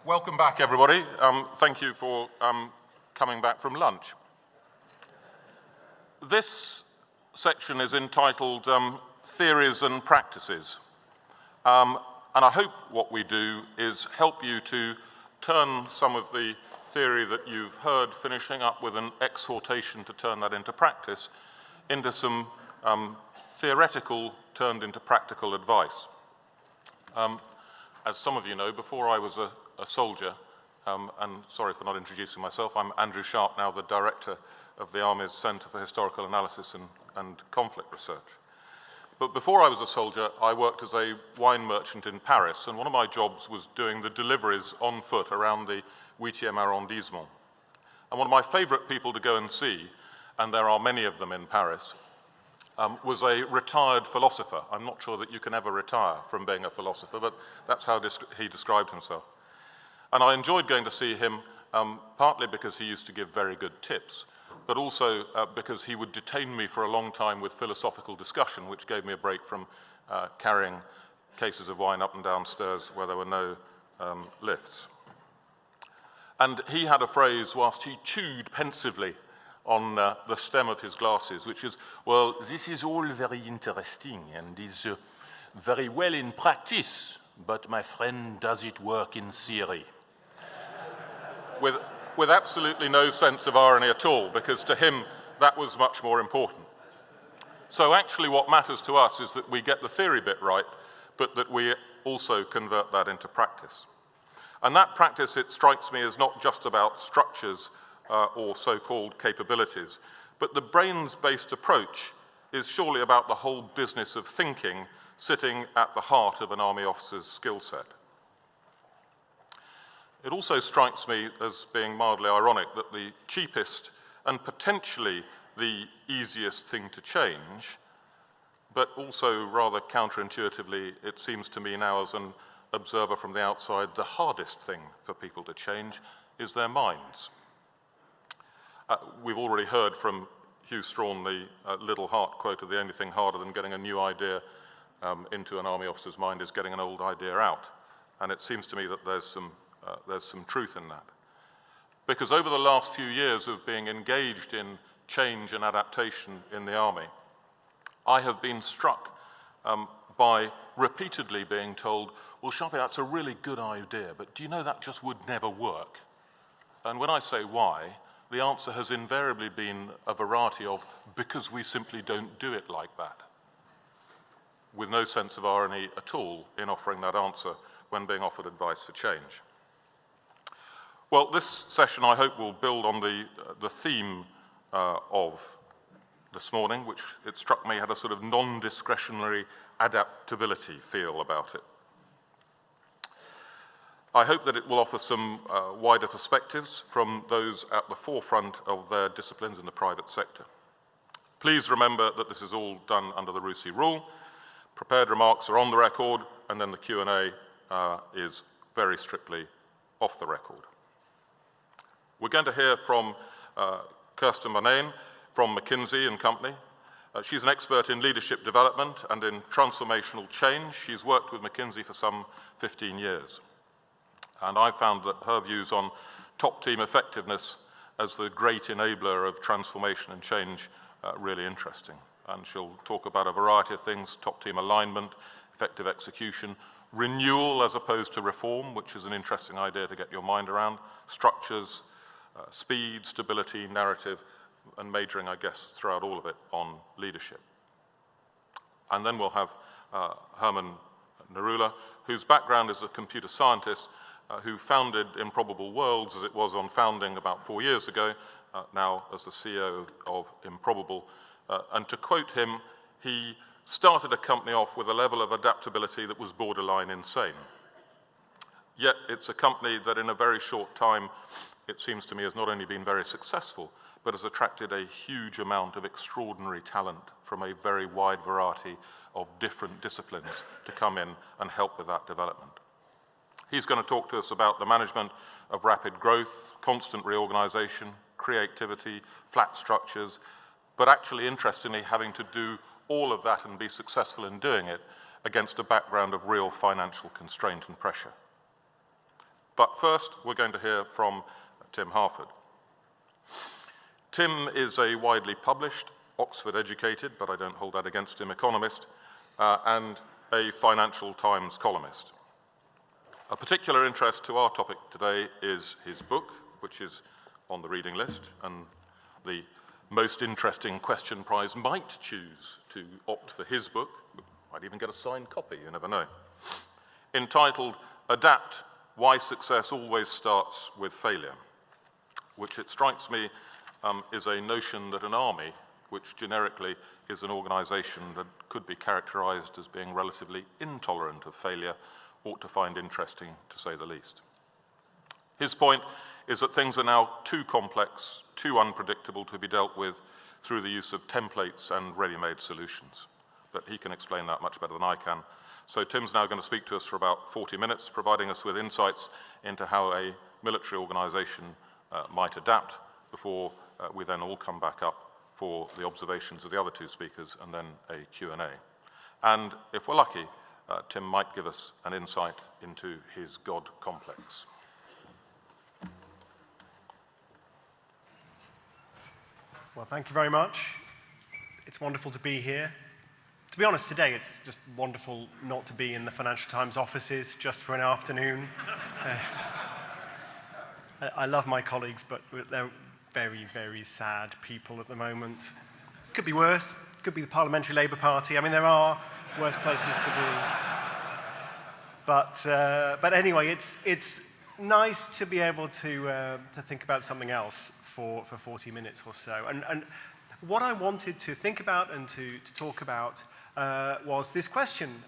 Welcome back, everybody. Thank you for coming back from lunch. This section is entitled Theories and Practices. And I hope what we do is help you to turn some of the theory that you've heard, finishing up with an exhortation to turn that into practice, into some theoretical turned into practical advice. As some of you know, before I was a soldier, and sorry for not introducing myself, I'm Andrew Sharpe, now the director of the Army's Centre for Historical Analysis and Conflict Research. But before I was a soldier, I worked as a wine merchant in Paris, and one of my jobs was doing the deliveries on foot around the 8e arrondissement. And one of my favorite people to go and see, and there are many of them in Paris, was a retired philosopher. I'm not sure that you can ever retire from being a philosopher, but that's how he described himself. And I enjoyed going to see him, partly because he used to give very good tips, but also because he would detain me for a long time with philosophical discussion, which gave me a break from carrying cases of wine up and down stairs where there were no lifts. And he had a phrase whilst he chewed pensively on the stem of his glasses, which is, well, this is all very interesting and is very well in practice, but my friend, does it work in theory? With absolutely no sense of irony at all, because to him, that was much more important. So actually what matters to us is that we get the theory bit right, but that we also convert that into practice. And that practice, it strikes me, is not just about structures or so-called capabilities, but the brains-based approach is surely about the whole business of thinking sitting at the heart of an army officer's skill set. It also strikes me as being mildly ironic that the cheapest and potentially the easiest thing to change, but also rather counterintuitively, it seems to me now as an observer from the outside, the hardest thing for people to change is their minds. We've already heard from Hugh Strawn the Little Heart quote of the only thing harder than getting a new idea into an army officer's mind is getting an old idea out. And it seems to me that there's some truth in that. Because over the last few years of being engaged in change and adaptation in the army, I have been struck by repeatedly being told, well, Sharpe, that's a really good idea, but do you know that just would never work? And when I say why, the answer has invariably been a variety of, because we simply don't do it like that, with no sense of irony at all in offering that answer when being offered advice for change. Well, this session, I hope, will build on the theme of this morning, which it struck me had a sort of non-discretionary adaptability feel about it. I hope that it will offer some wider perspectives from those at the forefront of their disciplines in the private sector. Please remember that this is all done under the RUSI rule. Prepared remarks are on the record, and then the Q&A is very strictly off the record. We're going to hear from Kersten Morning from McKinsey and Company. She's an expert in leadership development and in transformational change. She's worked with McKinsey for some 15 years. And I found that her views on top team effectiveness as the great enabler of transformation and change really interesting. And she'll talk about a variety of things: top team alignment, effective execution, renewal as opposed to reform, which is an interesting idea to get your mind around, structures, speed, stability, narrative, and majoring, I guess, throughout all of it on leadership. And then we'll have Herman Narula, whose background is a computer scientist who founded Improbable Worlds as it was on founding about 4 years ago, now as the CEO of Improbable. And to quote him, he started a company off with a level of adaptability that was borderline insane. Yet it's a company that in a very short time, it seems to me, has not only been very successful, but has attracted a huge amount of extraordinary talent from a very wide variety of different disciplines to come in and help with that development. He's going to talk to us about the management of rapid growth, constant reorganization, creativity, flat structures, but actually, interestingly, having to do all of that and be successful in doing it against a background of real financial constraint and pressure. But first, we're going to hear from Tim Harford. Tim is a widely published, Oxford-educated, but I don't hold that against him, economist, and a Financial Times columnist. A particular interest to our topic today is his book, which is on the reading list, and the most interesting question prize might choose to opt for his book, might even get a signed copy, you never know, entitled Adapt, Why Success Always Starts with Failure, which it strikes me is a notion that an army, which generically is an organization that could be characterized as being relatively intolerant of failure, ought to find interesting, to say the least. His point is that things are now too complex, too unpredictable to be dealt with through the use of templates and ready-made solutions. But he can explain that much better than I can. So Tim's now going to speak to us for about 40 minutes, providing us with insights into how a military organization might adapt before we then all come back up for the observations of the other two speakers and then a Q&A. And if we're lucky, Tim might give us an insight into his God complex. Well, thank you very much. It's wonderful to be here. To be honest, today it's just wonderful not to be in the Financial Times offices just for an afternoon. I love my colleagues, but they're very, very sad people at the moment. Could be worse. Could be the Parliamentary Labour Party. I mean, there are worse places to be. But anyway, it's nice to be able to think about something else for 40 minutes or so. And what I wanted to think about and to talk about was this question.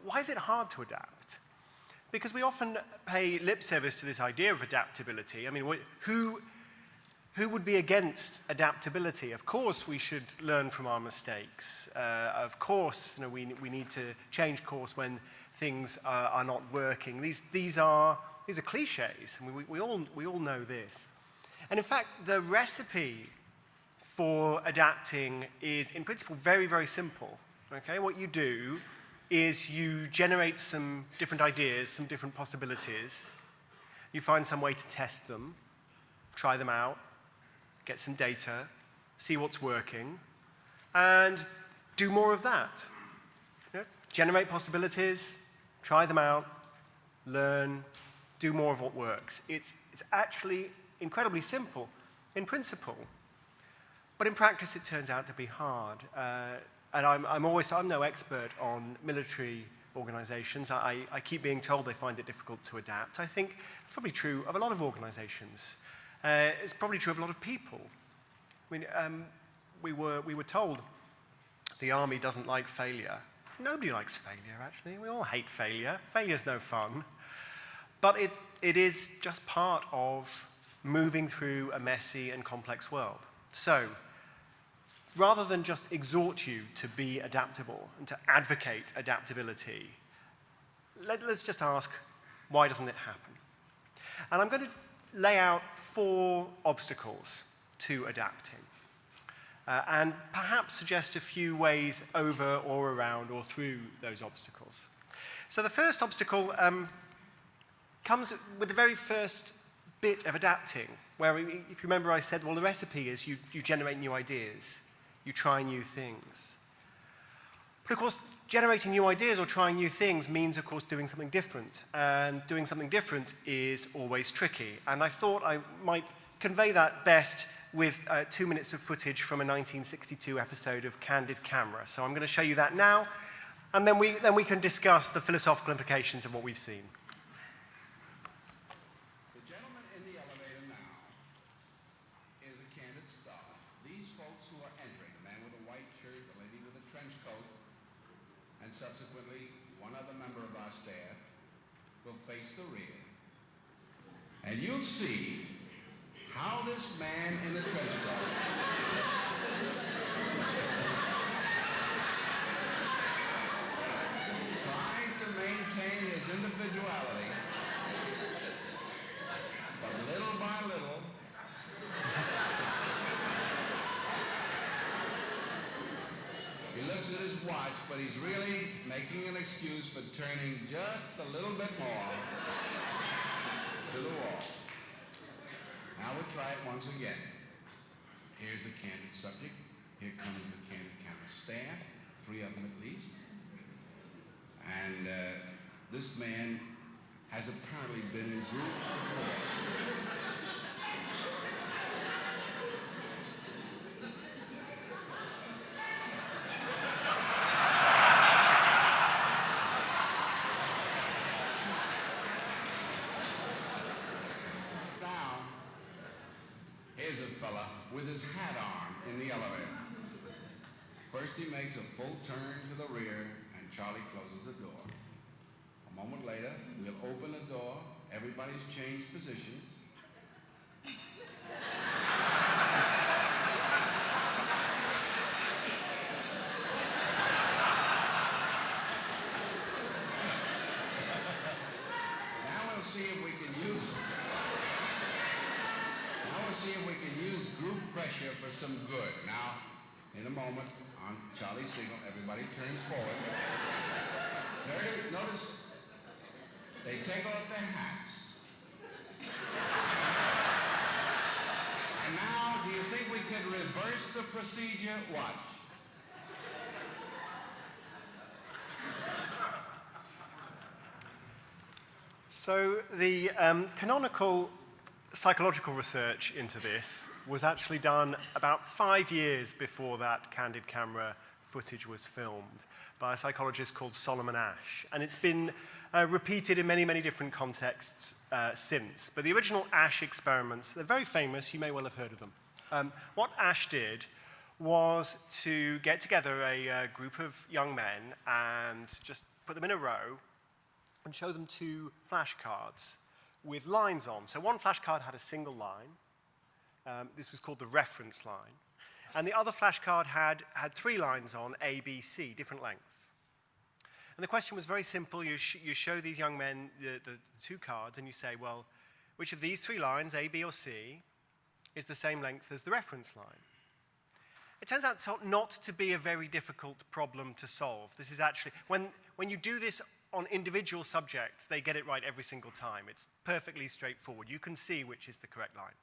Why is it hard to adapt? Because we often pay lip service to this idea of adaptability. I mean, who would be against adaptability? Of course, we should learn from our mistakes. Of course, we need to change course when things are not working. These are cliches. I mean, we all know this. And in fact, the recipe for adapting is, in principle, very, very simple. Okay, what you do is you generate some different ideas, some different possibilities. You find some way to test them, try them out, get some data, see what's working, and do more of that. You know, generate possibilities, try them out, learn, do more of what works. It's actually incredibly simple in principle, but in practice it turns out to be hard. And I'm no expert on military organizations. I keep being told they find it difficult to adapt. I think it's probably true of a lot of organizations. It's probably true of a lot of people. I mean, we were told the army doesn't like failure. Nobody likes failure, actually. We all hate failure. Failure's no fun. But it is just part of moving through a messy and complex world. So, rather than just exhort you to be adaptable and to advocate adaptability, let's just ask, why doesn't it happen? And I'm going to lay out 4 obstacles to adapting, and perhaps suggest a few ways over or around or through those obstacles. So the first obstacle comes with the very first bit of adapting, where, if you remember, I said, well, the recipe is you generate new ideas, you try new things. But of course, generating new ideas or trying new things means, of course, doing something different. And doing something different is always tricky. And I thought I might convey that best with 2 minutes of footage from a 1962 episode of Candid Camera. So I'm going to show you that now, and then we can discuss the philosophical implications of what we've seen. Subsequently, one other member of our staff will face the rear. And you'll see how this man in the trench coat tries to maintain his individuality, but little by little, he looks at his watch, but he's really making an excuse for turning just a little bit more. to the wall. Now we'll try it once again. Here's the candid subject. Here comes the candid camera staff, 3 of them at least. And this man has apparently been in groups before. Now, here's a fella with his hat on in the elevator. First he makes a full turn to the rear and Charlie closes the door. A moment later, we'll open the door. Everybody's changed positions. Now we'll see if we can use group pressure for some good. Now, in a moment, on Charlie's signal, everybody turns forward. Notice they take off their hats. And now, do you think we could reverse the procedure? Watch. So the canonical psychological research into this was actually done about 5 years before that candid camera footage was filmed by a psychologist called Solomon Asch. And it's been repeated in many, many different contexts since. But the original Asch experiments, they're very famous, you may well have heard of them. What Asch did was to get together a group of young men and just put them in a row and show them 2 flashcards with lines on. So one flashcard had a single line. This was called the reference line. And the other flashcard had 3 lines on, A, B, C, different lengths. And the question was very simple. You show these young men the 2 cards and you say, well, which of these 3 lines, A, B, or C, is the same length as the reference line? It turns out not to be a very difficult problem to solve. This is actually, when you do this on individual subjects, they get it right every single time. It's perfectly straightforward. You can see which is the correct line.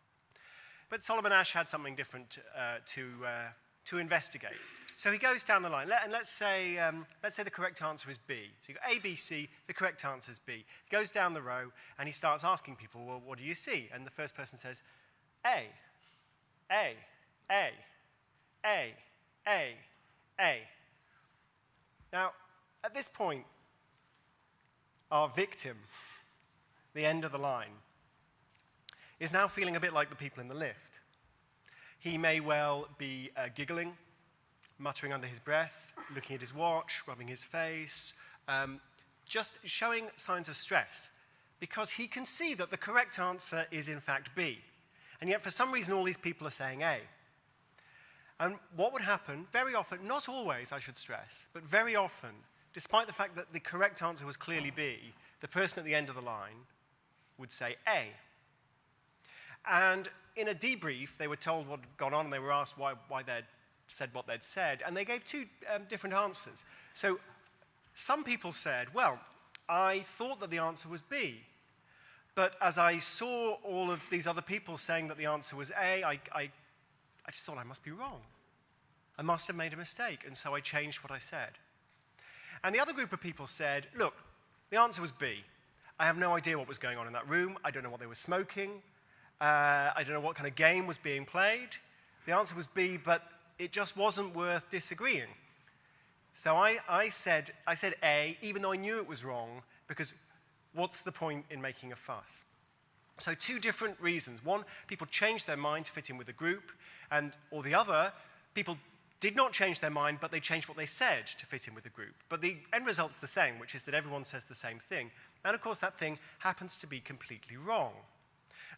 But Solomon Asch had something different to investigate. So he goes down the line, and let's say the correct answer is B. So you've got A, B, C, the correct answer is B. He goes down the row, and he starts asking people, well, what do you see? And the first person says, A, A, A, A, A, A. Now, at this point, our victim, the end of the line, is now feeling a bit like the people in the lift. He may well be giggling, muttering under his breath, looking at his watch, rubbing his face, just showing signs of stress, because he can see that the correct answer is in fact B. And yet for some reason all these people are saying A. And what would happen, very often, not always I should stress, but very often, despite the fact that the correct answer was clearly B, the person at the end of the line would say A. And in a debrief, they were told what had gone on, and they were asked why they'd said what they'd said, and they gave 2 different answers. So some people said, well, I thought that the answer was B, but as I saw all of these other people saying that the answer was A, I just thought I must be wrong. I must have made a mistake, and so I changed what I said. And the other group of people said, look, the answer was B. I have no idea what was going on in that room. I don't know what they were smoking. I don't know what kind of game was being played. The answer was B, but it just wasn't worth disagreeing. So I said A, even though I knew it was wrong, because what's the point in making a fuss? So 2 different reasons. One, people changed their mind to fit in with the group, or the other, people did not change their mind, but they changed what they said to fit in with the group. But the end result's the same, which is that everyone says the same thing. And of course, that thing happens to be completely wrong.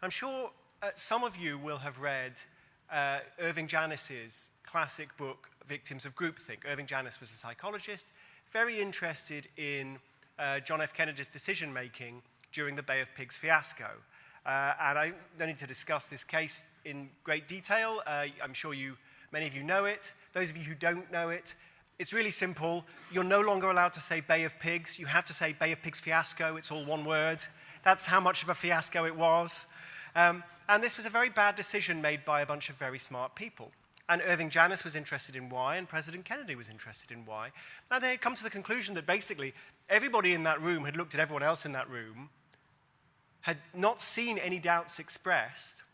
I'm sure some of you will have read Irving Janis's classic book, Victims of Groupthink. Irving Janis was a psychologist, very interested in John F. Kennedy's decision-making during the Bay of Pigs fiasco. And I don't need to discuss this case in great detail. I'm sure many of you know it. Those of you who don't know it, it's really simple. You're no longer allowed to say Bay of Pigs. You have to say Bay of Pigs fiasco. It's all one word. That's how much of a fiasco it was. And this was a very bad decision made by a bunch of very smart people. And Irving Janis was interested in why, and President Kennedy was interested in why. And they had come to the conclusion that basically everybody in that room had looked at everyone else in that room, had not seen any doubts expressed,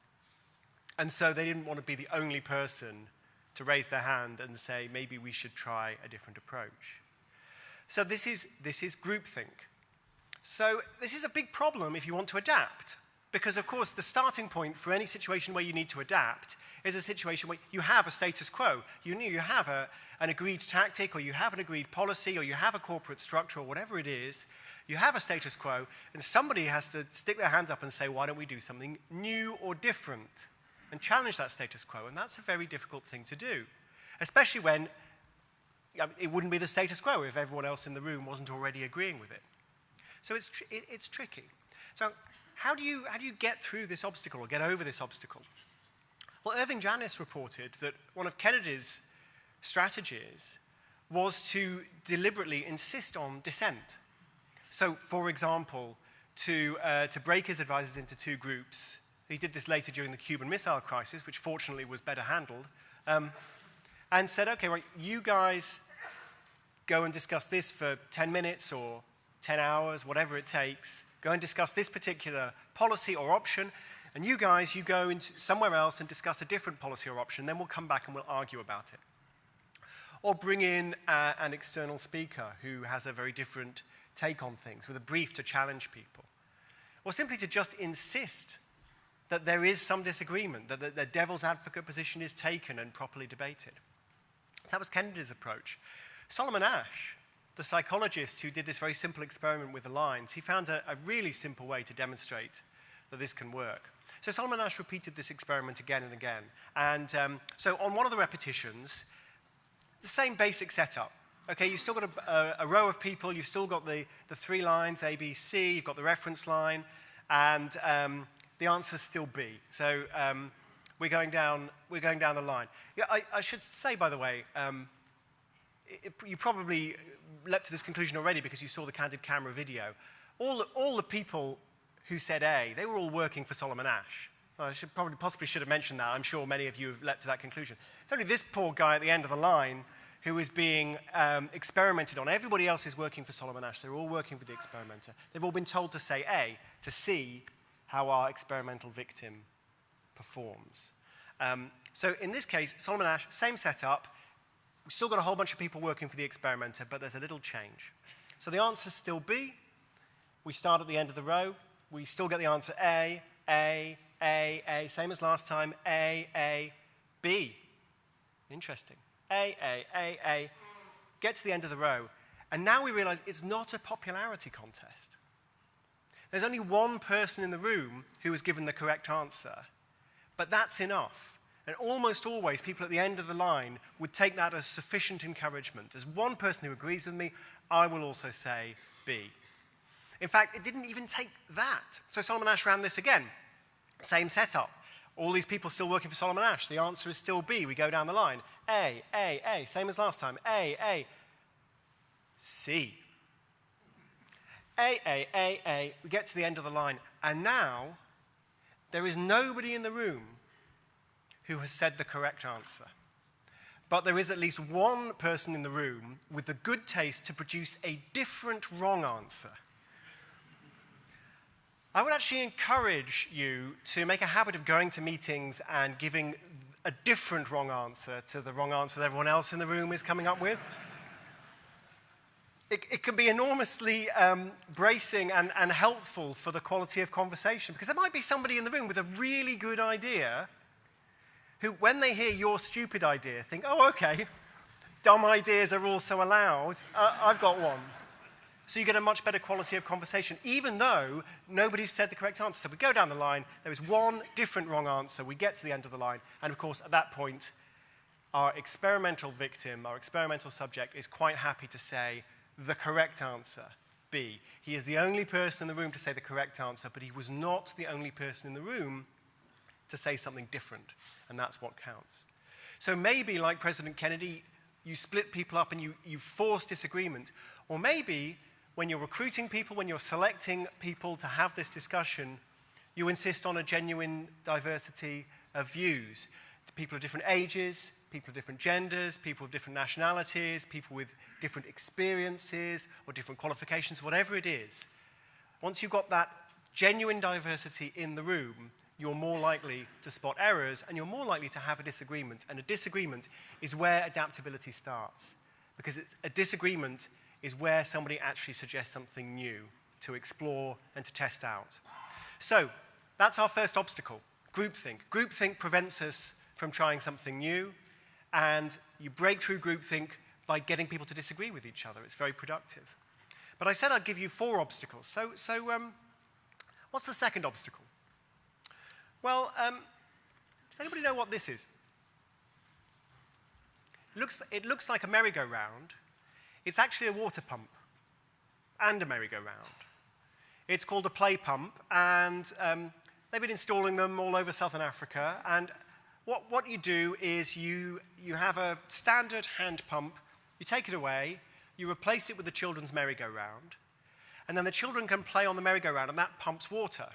and so they didn't want to be the only person to raise their hand and say, maybe we should try a different approach. So this is groupthink. So this is a big problem if you want to adapt, because of course the starting point for any situation where you need to adapt is a situation where you have a status quo. You have an agreed tactic, or you have an agreed policy, or you have a corporate structure, or whatever it is. You have a status quo, and somebody has to stick their hand up and say, why don't we do something new or different, and challenge that status quo. And that's a very difficult thing to do, especially when it wouldn't be the status quo if everyone else in the room wasn't already agreeing with it. So it's tricky. So how do you get through this obstacle or get over this obstacle? Well, Irving Janis reported that one of Kennedy's strategies was to deliberately insist on dissent. So, for example, to break his advisors into two groups. He did this later during the Cuban Missile Crisis, which fortunately was better handled, and said, okay, right, you guys go and discuss this for 10 minutes or 10 hours, whatever it takes. Go and discuss this particular policy or option, and you guys, you go into somewhere else and discuss a different policy or option, then we'll come back and we'll argue about it. Or bring in an external speaker who has a very different take on things with a brief to challenge people. Or simply to just insist that there is some disagreement, that the devil's advocate position is taken and properly debated. So that was Kennedy's approach. Solomon Asch, the psychologist who did this very simple experiment with the lines, he found a really simple way to demonstrate that this can work. So Solomon Asch repeated this experiment again and again. And so on one of the repetitions, the same basic setup. Okay, you've still got a row of people, you've still got the three lines, A, B, C, you've got the reference line, and the answer's still B. So we're going down the line. Yeah, I should say, by the way, you probably leapt to this conclusion already because you saw the candid camera video. All the people who said A, they were all working for Solomon Asch. So I should possibly should have mentioned that. I'm sure many of you have leapt to that conclusion. It's only this poor guy at the end of the line who is being experimented on. Everybody else is working for Solomon Asch. They're all working for the experimenter. They've all been told to say A, to see how our experimental victim performs. So in this case, Solomon Asch, same setup. We've still got a whole bunch of people working for the experimenter, but there's a little change. So the answer's still B. We start at the end of the row. We still get the answer A, A, A, A, same as last time, A, B. Interesting. A, get to the end of the row. And now we realize it's not a popularity contest. There's only one person in the room who was given the correct answer, but that's enough. And almost always, people at the end of the line would take that as sufficient encouragement. As one person who agrees with me, I will also say B. In fact, it didn't even take that. So Solomon Asch ran this again. Same setup. All these people still working for Solomon Asch. The answer is still B. We go down the line. A, same as last time. A, C. A. We get to the end of the line. And now, there is nobody in the room who has said the correct answer. But there is at least one person in the room with the good taste to produce a different wrong answer. I would actually encourage you to make a habit of going to meetings and giving a different wrong answer to the wrong answer that everyone else in the room is coming up with. It can be enormously bracing and helpful for the quality of conversation, because there might be somebody in the room with a really good idea who, when they hear your stupid idea, think, oh, okay, dumb ideas are also allowed. I've got one. So you get a much better quality of conversation, even though nobody's said the correct answer. So we go down the line, there is one different wrong answer, we get to the end of the line, and of course, at that point, our experimental victim, our experimental subject, is quite happy to say the correct answer, B. He is the only person in the room to say the correct answer, but he was not the only person in the room to say something different, and that's what counts. So maybe, like President Kennedy, you split people up and you force disagreement, or maybe when you're recruiting people, when you're selecting people to have this discussion, you insist on a genuine diversity of views. People of different ages, people of different genders, people of different nationalities, people with different experiences or different qualifications, whatever it is. Once you've got that genuine diversity in the room, you're more likely to spot errors and you're more likely to have a disagreement. And a disagreement is where adaptability starts. Because a disagreement is where somebody actually suggests something new to explore and to test out. So that's our first obstacle, groupthink. Groupthink prevents us from trying something new, and you break through groupthink by getting people to disagree with each other. It's very productive. But I said I'd give you 4 obstacles. So what's the second obstacle? Well, does anybody know what this is? It looks like a merry-go-round. It's actually a water pump and a merry-go-round. It's called a play pump, and they've been installing them all over Southern Africa. And what you do is you have a standard hand pump, you take it away, you replace it with the children's merry-go-round, and then the children can play on the merry-go-round, and that pumps water.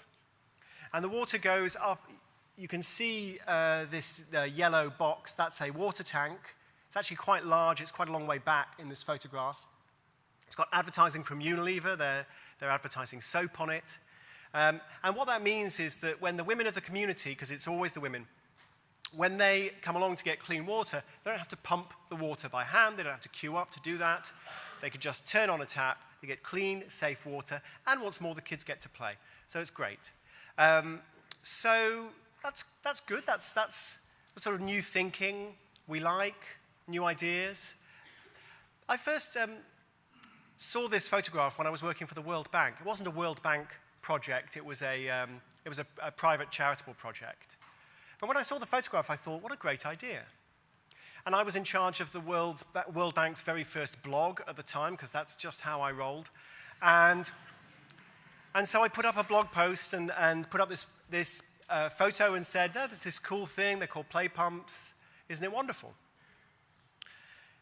And the water goes up. You can see this yellow box. That's a water tank. It's actually quite large. It's quite a long way back in this photograph. It's got advertising from Unilever. They're advertising soap on it. And what that means is that when the women of the community, because it's always the women, when they come along to get clean water, they don't have to pump the water by hand. They don't have to queue up to do that. They can just turn on a tap. They get clean, safe water. And what's more, the kids get to play. So it's great. So that's good. That's the sort of new thinking we like, new ideas. I first saw this photograph when I was working for the World Bank. It wasn't a World Bank project. It was a private charitable project. But when I saw the photograph, I thought, what a great idea. And I was in charge of the World Bank's very first blog at the time, because that's just how I rolled. And so I put up a blog post and put up this photo and said, there's this cool thing, they're called play pumps. Isn't it wonderful?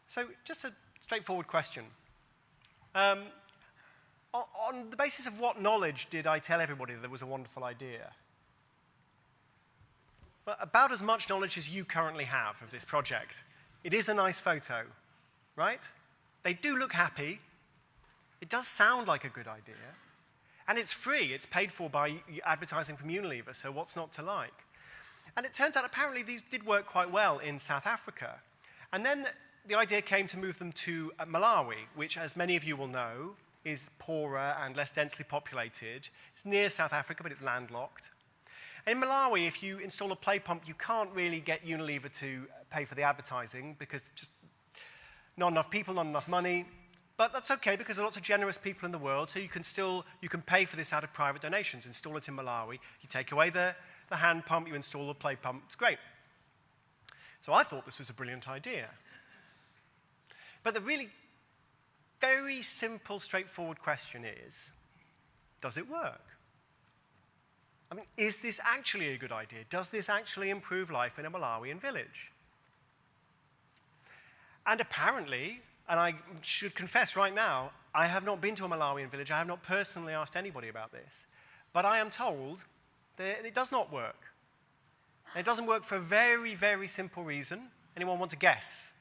So just a straightforward question. On the basis of what knowledge did I tell everybody that there was a wonderful idea? Well, about as much knowledge as you currently have of this project. It is a nice photo, right? They do look happy. It does sound like a good idea. And it's free. It's paid for by advertising from Unilever, so what's not to like? And it turns out apparently these did work quite well in South Africa. And then the idea came to move them to Malawi, which, as many of you will know, is poorer and less densely populated. It's near South Africa, but it's landlocked. In Malawi, if you install a play pump, you can't really get Unilever to pay for the advertising because just not enough people, not enough money. But that's okay because there are lots of generous people in the world, so you can pay for this out of private donations. Install it in Malawi. You take away the hand pump, you install the play pump. It's great. So I thought this was a brilliant idea. But the really very simple, straightforward question is, does it work? I mean, is this actually a good idea? Does this actually improve life in a Malawian village? And apparently, and I should confess right now, I have not been to a Malawian village. I have not personally asked anybody about this. But I am told that it does not work. And it doesn't work for a very, very simple reason. Anyone want to guess?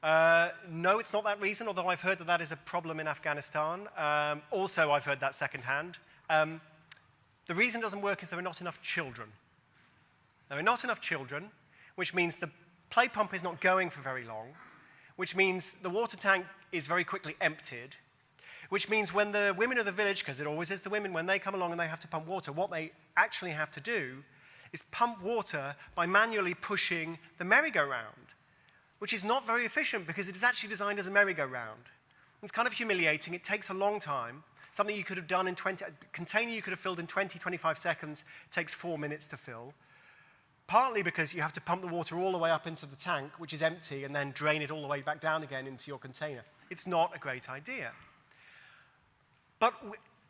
No, it's not that reason, although I've heard that that is a problem in Afghanistan. Also, I've heard that secondhand. The reason it doesn't work is there are not enough children. There are not enough children, which means the play pump is not going for very long, which means the water tank is very quickly emptied, which means when the women of the village, because it always is the women, when they come along and they have to pump water, what they actually have to do is pump water by manually pushing the merry-go-round, which is not very efficient because it is actually designed as a merry-go-round. It's kind of humiliating. It takes a long time. Something you could have done in a container you could have filled in 20, 25 seconds takes 4 minutes to fill. Partly because you have to pump the water all the way up into the tank, which is empty, and then drain it all the way back down again into your container. It's not a great idea. But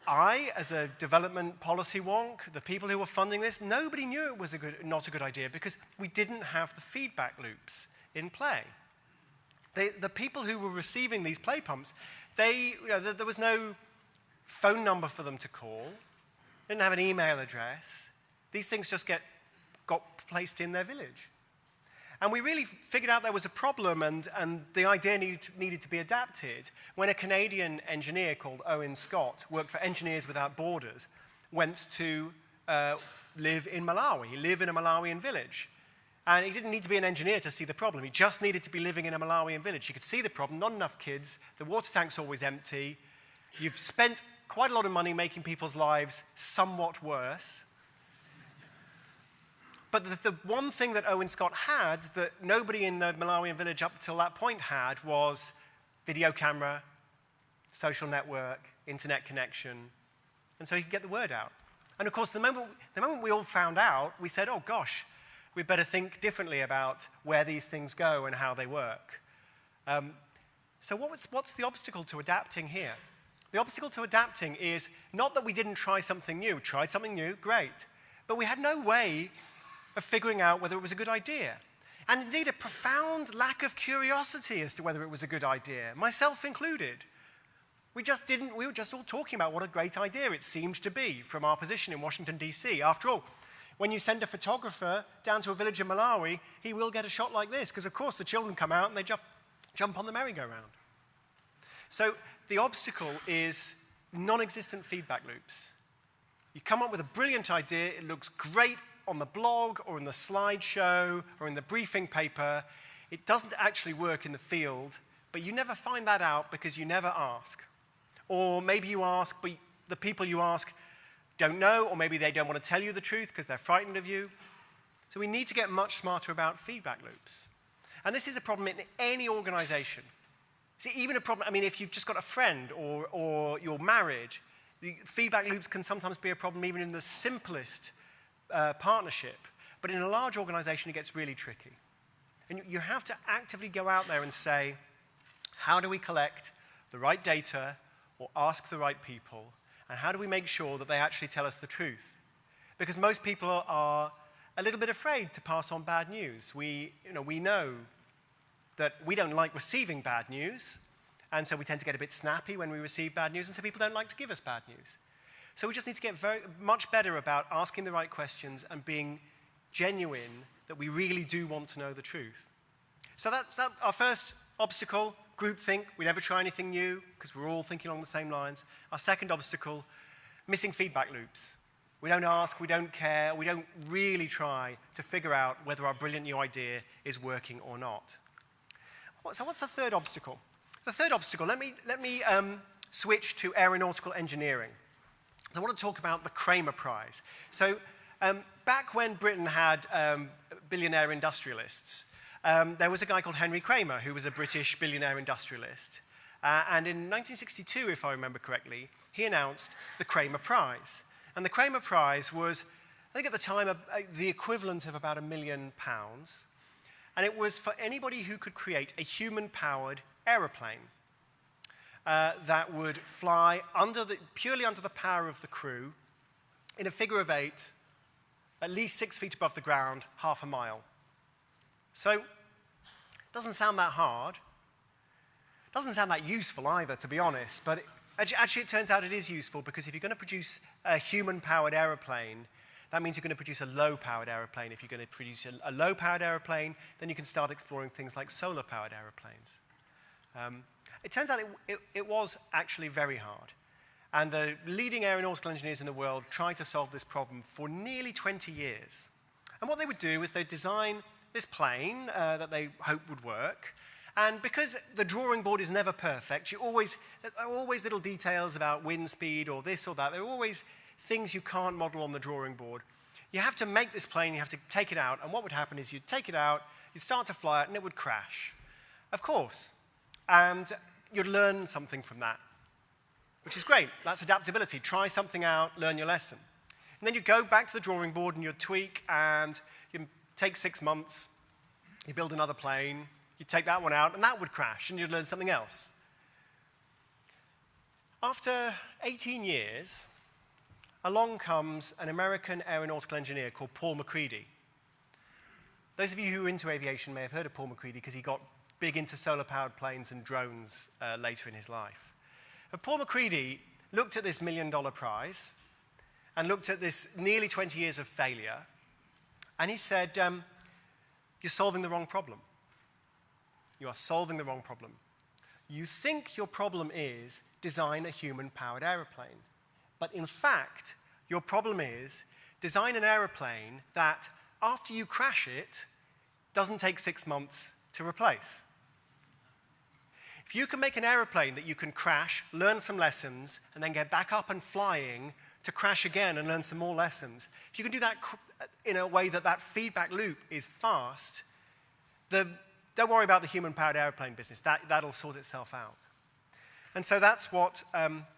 I, as a development policy wonk, the people who were funding this, nobody knew it was not a good idea because we didn't have the feedback loops in play. The people who were receiving these play pumps, there was no phone number for them to call, they didn't have an email address. These things just got placed in their village. And we really figured out there was a problem and the idea needed to be adapted when a Canadian engineer called Owen Scott, worked for Engineers Without Borders, went to live in Malawi. He lived in a Malawian village. And he didn't need to be an engineer to see the problem. He just needed to be living in a Malawian village. He could see the problem, not enough kids, the water tank's always empty. You've spent quite a lot of money making people's lives somewhat worse. But the one thing that Owen Scott had that nobody in the Malawian village up till that point had was video camera, social network, internet connection, and so he could get the word out. And of course, the moment we all found out, we said, oh gosh, we better think differently about where these things go and how they work. So what's the obstacle to adapting here? The obstacle to adapting is not that we didn't try something new. We tried something new, great. But we had no way of figuring out whether it was a good idea. And indeed, a profound lack of curiosity as to whether it was a good idea, myself included. We were just all talking about what a great idea it seemed to be from our position in Washington, D.C. After all, when you send a photographer down to a village in Malawi, he will get a shot like this, because of course the children come out and they jump on the merry-go-round. So the obstacle is non-existent feedback loops. You come up with a brilliant idea, it looks great on the blog or in the slideshow or in the briefing paper. It doesn't actually work in the field, but you never find that out because you never ask. Or maybe you ask, but the people you ask don't know, or maybe they don't want to tell you the truth because they're frightened of you. So we need to get much smarter about feedback loops. And this is a problem in any organization. See, even a problem, I mean, if you've just got a friend or you're married, the feedback loops can sometimes be a problem even in the simplest partnership. But in a large organization, it gets really tricky. And you have to actively go out there and say, how do we collect the right data or ask the right people? And how do we make sure that they actually tell us the truth? Because most people are a little bit afraid to pass on bad news. We know that we don't like receiving bad news, and so we tend to get a bit snappy when we receive bad news, and so people don't like to give us bad news. So we just need to get much better about asking the right questions and being genuine that we really do want to know the truth. So that's our first obstacle, groupthink. We never try anything new because we're all thinking along the same lines. Our second obstacle, missing feedback loops. We don't ask, we don't care, we don't really try to figure out whether our brilliant new idea is working or not. So what's the third obstacle? The third obstacle, let me switch to aeronautical engineering. I want to talk about the Kramer Prize. So back when Britain had billionaire industrialists, there was a guy called Henry Kramer who was a British billionaire industrialist. And in 1962, if I remember correctly, he announced the Kramer Prize. And the Kramer Prize was, I think at the time, the equivalent of about £1 million. And it was for anybody who could create a human-powered aeroplane that would fly purely under the power of the crew in a figure of 8, at least 6 feet above the ground, half a mile. So, it doesn't sound that hard. It doesn't sound that useful either, to be honest, but actually it turns out it is useful because if you're going to produce a human-powered aeroplane, that means you're going to produce a low-powered aeroplane. If you're going to produce a low-powered aeroplane, then you can start exploring things like solar-powered aeroplanes. It turns out it was actually very hard. And the leading aeronautical engineers in the world tried to solve this problem for nearly 20 years. And what they would do is they'd design this plane that they hoped would work. And because the drawing board is never perfect, there are always little details about wind speed or this or that. There are always things you can't model on the drawing board. You have to make this plane, you have to take it out, and what would happen is you'd take it out, you'd start to fly it, and it would crash. Of course. And you'd learn something from that, which is great. That's adaptability. Try something out, learn your lesson. And then you go back to the drawing board and you'd tweak, and you take 6 months, you build another plane, you take that one out, and that would crash, and you'd learn something else. After 18 years, along comes an American aeronautical engineer called Paul MacCready. Those of you who are into aviation may have heard of Paul MacCready because he got big into solar-powered planes and drones later in his life. But Paul MacCready looked at this $1 million prize and looked at this nearly 20 years of failure, and he said, you're solving the wrong problem. You are solving the wrong problem. You think your problem is design a human-powered aeroplane. But in fact, your problem is design an aeroplane that, after you crash it, doesn't take 6 months to replace. If you can make an aeroplane that you can crash, learn some lessons, and then get back up and flying to crash again and learn some more lessons, if you can do that in a way that that feedback loop is fast, don't worry about the human-powered airplane business. That'll sort itself out. And so that's what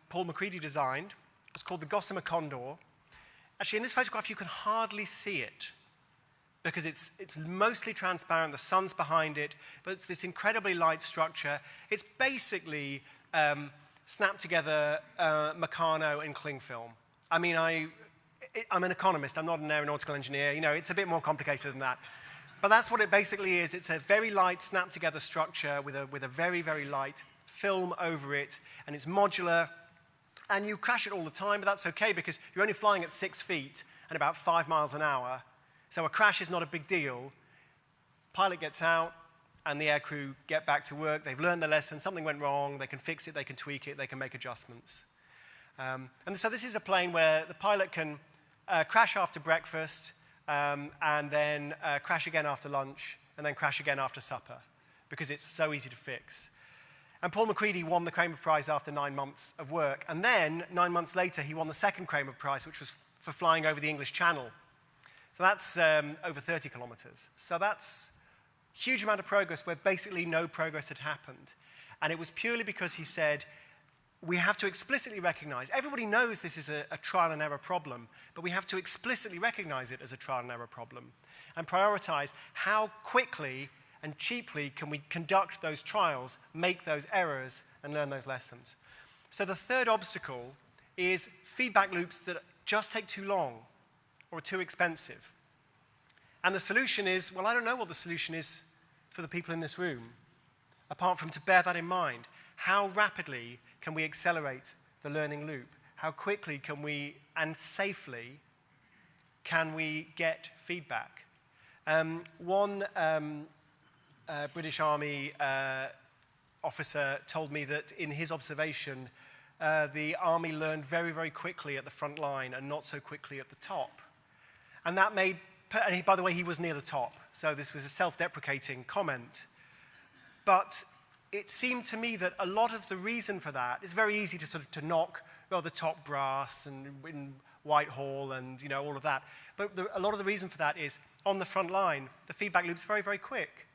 Paul MacCready designed. It's called the Gossamer Condor. Actually, in this photograph, you can hardly see it because it's mostly transparent. The sun's behind it, but it's this incredibly light structure. It's basically snapped together Meccano and cling film. I mean, I'm an economist. I'm not an aeronautical engineer. You know, it's a bit more complicated than that. But that's what it basically is. It's a very light, snapped-together structure with a very, very light film over it, and it's modular. And you crash it all the time, but that's okay because you're only flying at 6 feet and about 5 miles an hour. So a crash is not a big deal. Pilot gets out, and the aircrew get back to work. They've learned their lesson. Something went wrong. They can fix it. They can tweak it. They can make adjustments. And so this is a plane where the pilot can crash after breakfast, and then crash again after lunch, and then crash again after supper, because it's so easy to fix. And Paul MacCready won the Kramer Prize after 9 months of work, and then 9 months later he won the second Kramer Prize, which was for flying over the English Channel. So that's over 30 kilometers. So that's a huge amount of progress where basically no progress had happened. And it was purely because he said, we have to explicitly recognize, everybody knows this is a trial and error problem, but we have to explicitly recognize it as a trial and error problem and prioritize how quickly and cheaply can we conduct those trials, make those errors, and learn those lessons. So the third obstacle is feedback loops that just take too long or are too expensive. And the solution is, well, I don't know what the solution is for the people in this room, apart from to bear that in mind. How rapidly can we accelerate the learning loop? How quickly can we, and safely, can we get feedback? One British Army officer told me that in his observation, the Army learned very, very quickly at the front line and not so quickly at the top. And that made, and by the way, he was near the top, so this was a self-deprecating comment. But it seemed to me that a lot of the reason for that is very easy to sort of to knock the top brass and in Whitehall and all of that. But a lot of the reason for that is on the front line, the feedback loop's very, very quick.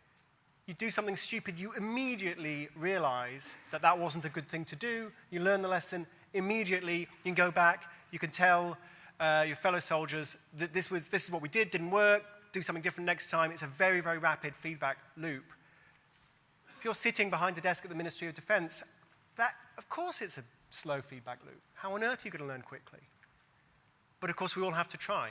You do something stupid, you immediately realize that that wasn't a good thing to do. You learn the lesson immediately. You can go back. You can tell your fellow soldiers that this is what we did, didn't work. Do something different next time. It's a very, very rapid feedback loop. If you're sitting behind a desk at the Ministry of Defense, of course it's a slow feedback loop. How on earth are you going to learn quickly? But of course we all have to try.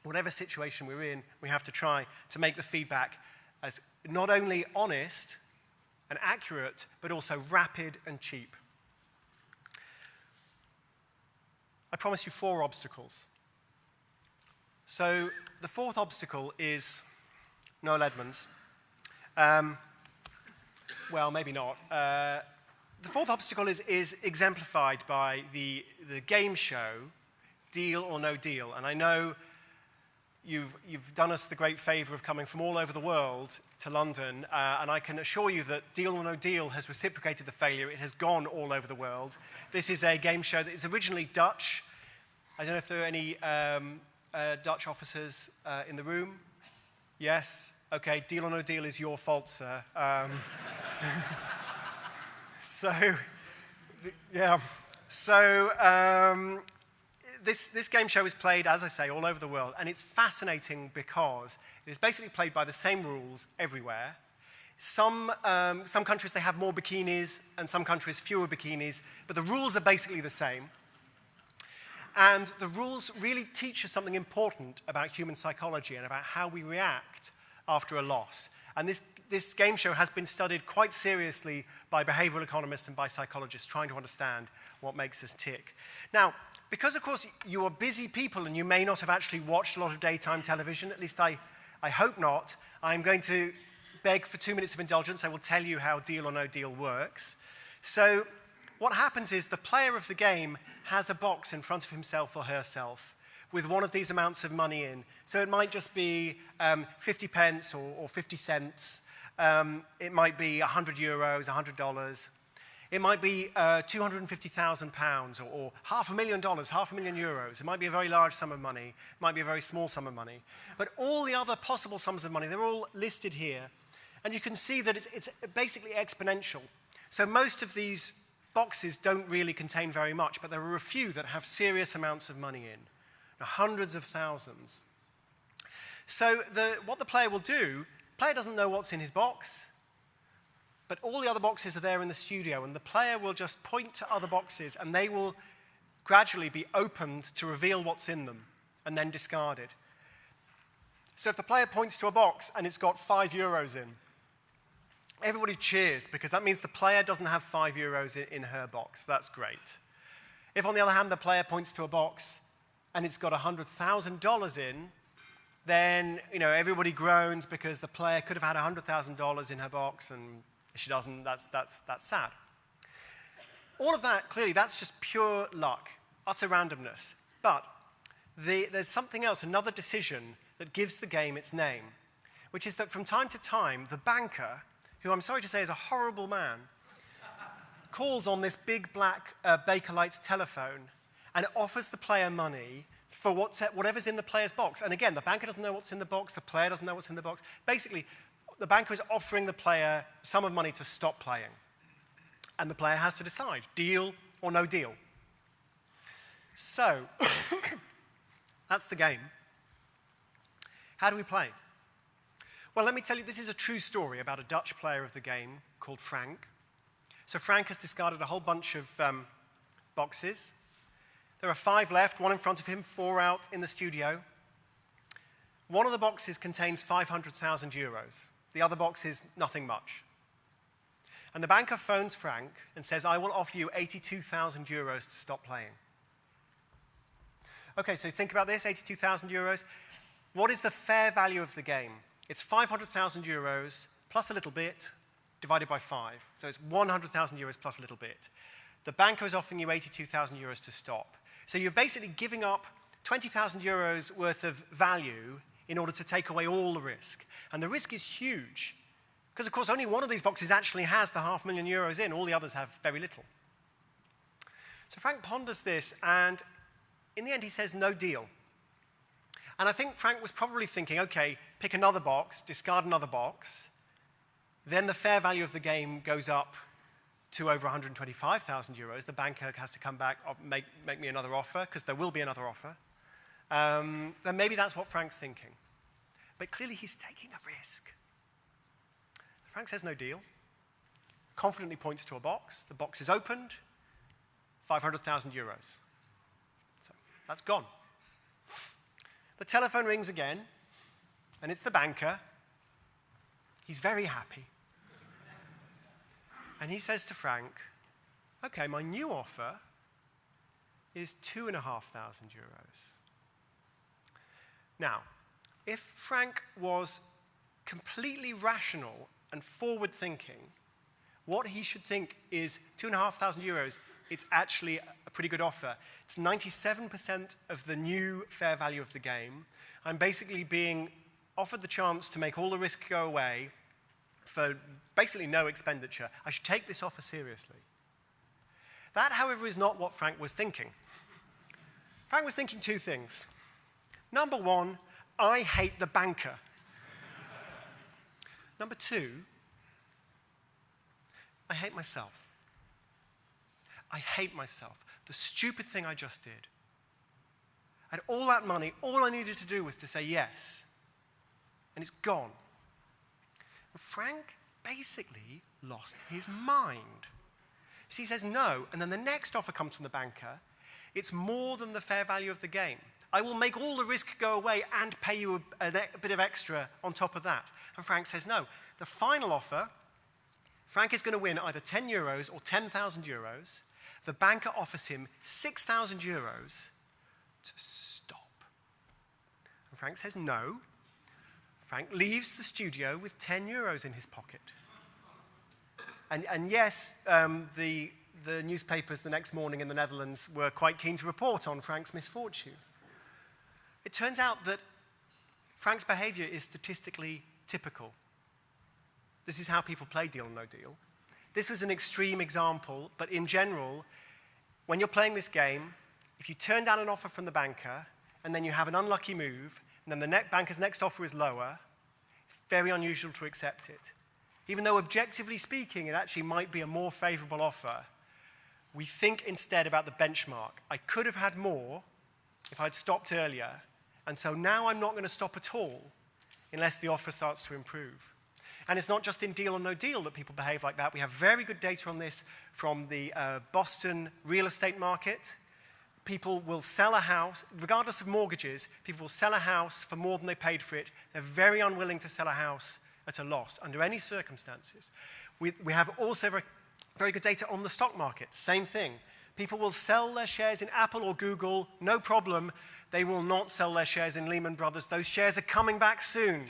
Whatever situation we're in, we have to try to make the feedback as not only honest and accurate, but also rapid and cheap. I promised you 4 obstacles. So the 4th obstacle is Noel Edmonds. Well, maybe not. The 4th obstacle is exemplified by the game show, Deal or No Deal. And I know you've done us the great favor of coming from all over the world to London, and I can assure you that Deal or No Deal has reciprocated the failure. It has gone all over the world. This is a game show that is originally Dutch. I don't know if there are any Dutch officers in the room. Yes? Okay, Deal or No Deal is your fault, sir. This game show is played, as I say, all over the world, and it's fascinating because it is basically played by the same rules everywhere. Some countries, they have more bikinis, and some countries fewer bikinis, but the rules are basically the same. And the rules really teach us something important about human psychology and about how we react after a loss. And this this game show has been studied quite seriously by behavioral economists and by psychologists trying to understand what makes us tick. Now, because of course you are busy people and you may not have actually watched a lot of daytime television, at least I hope not, I'm going to beg for 2 minutes of indulgence. I will tell you how Deal or No Deal works. So what happens is the player of the game has a box in front of himself or herself with one of these amounts of money in. So it might just be 50 pence or 50 cents. It might be 100 euros, $100. It might be £250,000 or $500,000, €500,000. It might be a very large sum of money. It might be a very small sum of money. But all the other possible sums of money, they're all listed here. And you can see that it's basically exponential. So most of these boxes don't really contain very much, but there are a few that have serious amounts of money in. Hundreds of thousands. So what the player will do, the player doesn't know what's in his box, but all the other boxes are there in the studio, and the player will just point to other boxes, and they will gradually be opened to reveal what's in them, and then discarded. So if the player points to a box and it's got €5 in, everybody cheers, because that means the player doesn't have €5 in her box. That's great. If, on the other hand, the player points to a box and it's got $100,000 in, then everybody groans because the player could have had $100,000 in her box and if she doesn't, that's sad. All of that, clearly, that's just pure luck, utter randomness. But there's something else, another decision that gives the game its name, which is that from time to time, the banker, who I'm sorry to say is a horrible man, calls on this big black Bakelite telephone and offers the player money for whatever's in the player's box. And again, the banker doesn't know what's in the box, the player doesn't know what's in the box. Basically, the banker is offering the player a sum of money to stop playing. And the player has to decide, deal or no deal. So, that's the game. How do we play? Well, let me tell you, this is a true story about a Dutch player of the game called Frank. So Frank has discarded a whole bunch of boxes. There are 5 left, 1 in front of him, 4 out in the studio. One of the boxes contains €500,000. The other box is nothing much. And the banker phones Frank and says, I will offer you €82,000 to stop playing. Okay, so think about this, €82,000. What is the fair value of the game? It's €500,000 plus a little bit divided by 5. So it's €100,000 plus a little bit. The banker is offering you €82,000 to stop. So you're basically giving up €20,000 worth of value in order to take away all the risk. And the risk is huge, because of course only one of these boxes actually has the €500,000 in, all the others have very little. So Frank ponders this, and in the end he says no deal. And I think Frank was probably thinking, okay, pick another box, discard another box, then the fair value of the game goes up to over €125,000. The banker has to come back, make me another offer, because there will be another offer. Then maybe that's what Frank's thinking. But clearly he's taking a risk. Frank says no deal, confidently points to a box. The box is opened, €500,000. So that's gone. The telephone rings again, and it's the banker. He's very happy. And he says to Frank, okay, my new offer is €2,500. Now, if Frank was completely rational and forward-thinking, what he should think is €2,500, it's actually a pretty good offer. It's 97% of the new fair value of the game. I'm basically being offered the chance to make all the risk go away for basically no expenditure. I should take this offer seriously. That, however, is not what Frank was thinking. Frank was thinking 2 things. Number 1, I hate the banker. Number 2, I hate myself. I hate myself. The stupid thing I just did. I had all that money, all I needed to do was to say yes. And it's gone. And Frank basically lost his mind. So he says no, and then the next offer comes from the banker. It's more than the fair value of the game. I will make all the risk go away and pay you a bit of extra on top of that. And Frank says no. The final offer, Frank is going to win either 10 euros or 10,000 euros. The banker offers him 6,000 euros to stop. And Frank says no. Frank leaves the studio with 10 euros in his pocket. And yes, the newspapers the next morning in the Netherlands were quite keen to report on Frank's misfortune. It turns out that Frank's behavior is statistically typical. This is how people play Deal or No Deal. This was an extreme example, but in general, when you're playing this game, if you turn down an offer from the banker, and then you have an unlucky move, and then the banker's next offer is lower, it's very unusual to accept it. Even though objectively speaking, it actually might be a more favorable offer, we think instead about the benchmark. I could have had more if I'd stopped earlier, and so now I'm not going to stop at all unless the offer starts to improve. And it's not just in Deal or No Deal that people behave like that. We have very good data on this from the Boston real estate market. People will sell a house, regardless of mortgages, people will sell a house for more than they paid for it. They're very unwilling to sell a house at a loss under any circumstances. We have also very good data on the stock market. Same thing. People will sell their shares in Apple or Google, no problem. They will not sell their shares in Lehman Brothers. Those shares are coming back soon.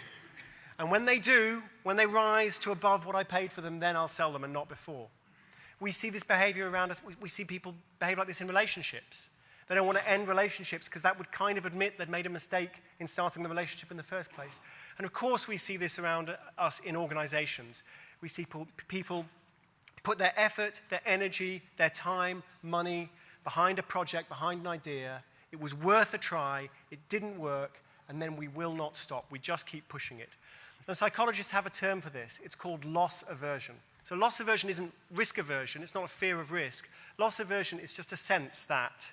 And when they do, when they rise to above what I paid for them, then I'll sell them and not before. We see this behavior around us. We see people behave like this in relationships. They don't want to end relationships because that would kind of admit they'd made a mistake in starting the relationship in the first place. And of course we see this around us in organizations. We see people put their effort, their energy, their time, money behind a project, behind an idea. It was worth a try, it didn't work, and then we will not stop. We just keep pushing it. And psychologists have a term for this. It's called loss aversion. So loss aversion isn't risk aversion. It's not a fear of risk. Loss aversion is just a sense that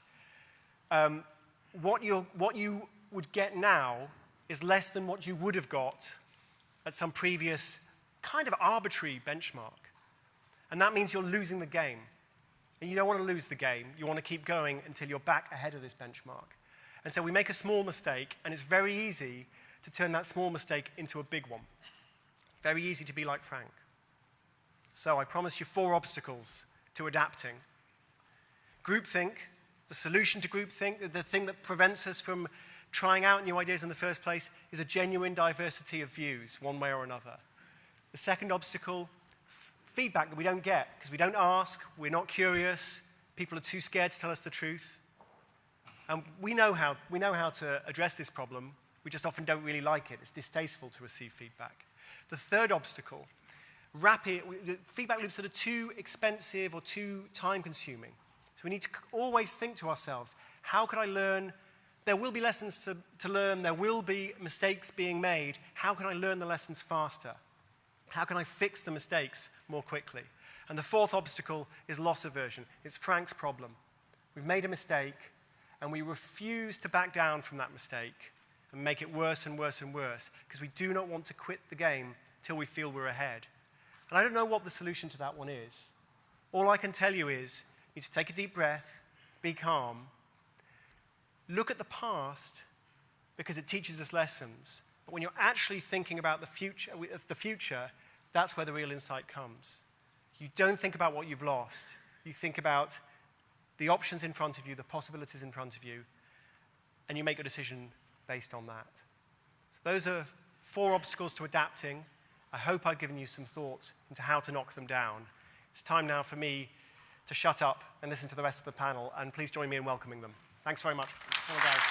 what you would get now is less than what you would have got at some previous kind of arbitrary benchmark. And that means you're losing the game. And you don't want to lose the game. You want to keep going until you're back ahead of this benchmark. And so we make a small mistake, and it's very easy to turn that small mistake into a big one. Very easy to be like Frank. So I promise you 4 obstacles to adapting. Groupthink, the solution to groupthink, the thing that prevents us from trying out new ideas in the first place, is a genuine diversity of views, one way or another. The second obstacle, feedback that we don't get, because we don't ask, we're not curious, people are too scared to tell us the truth. And we know how to address this problem, we just often don't really like it. It's distasteful to receive feedback. The third obstacle, feedback loops that are too expensive or too time-consuming. So we need to always think to ourselves, how could I learn? There will be lessons to learn, there will be mistakes being made. How can I learn the lessons faster? How can I fix the mistakes more quickly? And the fourth obstacle is loss aversion. It's Frank's problem. We've made a mistake, and we refuse to back down from that mistake and make it worse and worse and worse, because we do not want to quit the game till we feel we're ahead. And I don't know what the solution to that one is. All I can tell you is, you need to take a deep breath, be calm, look at the past, because it teaches us lessons. But when you're actually thinking about the future, that's where the real insight comes. You don't think about what you've lost. You think about the options in front of you, the possibilities in front of you, and you make a decision based on that. So those are 4 obstacles to adapting. I hope I've given you some thoughts into how to knock them down. It's time now for me to shut up and listen to the rest of the panel, and please join me in welcoming them. Thanks very much. Come on, guys.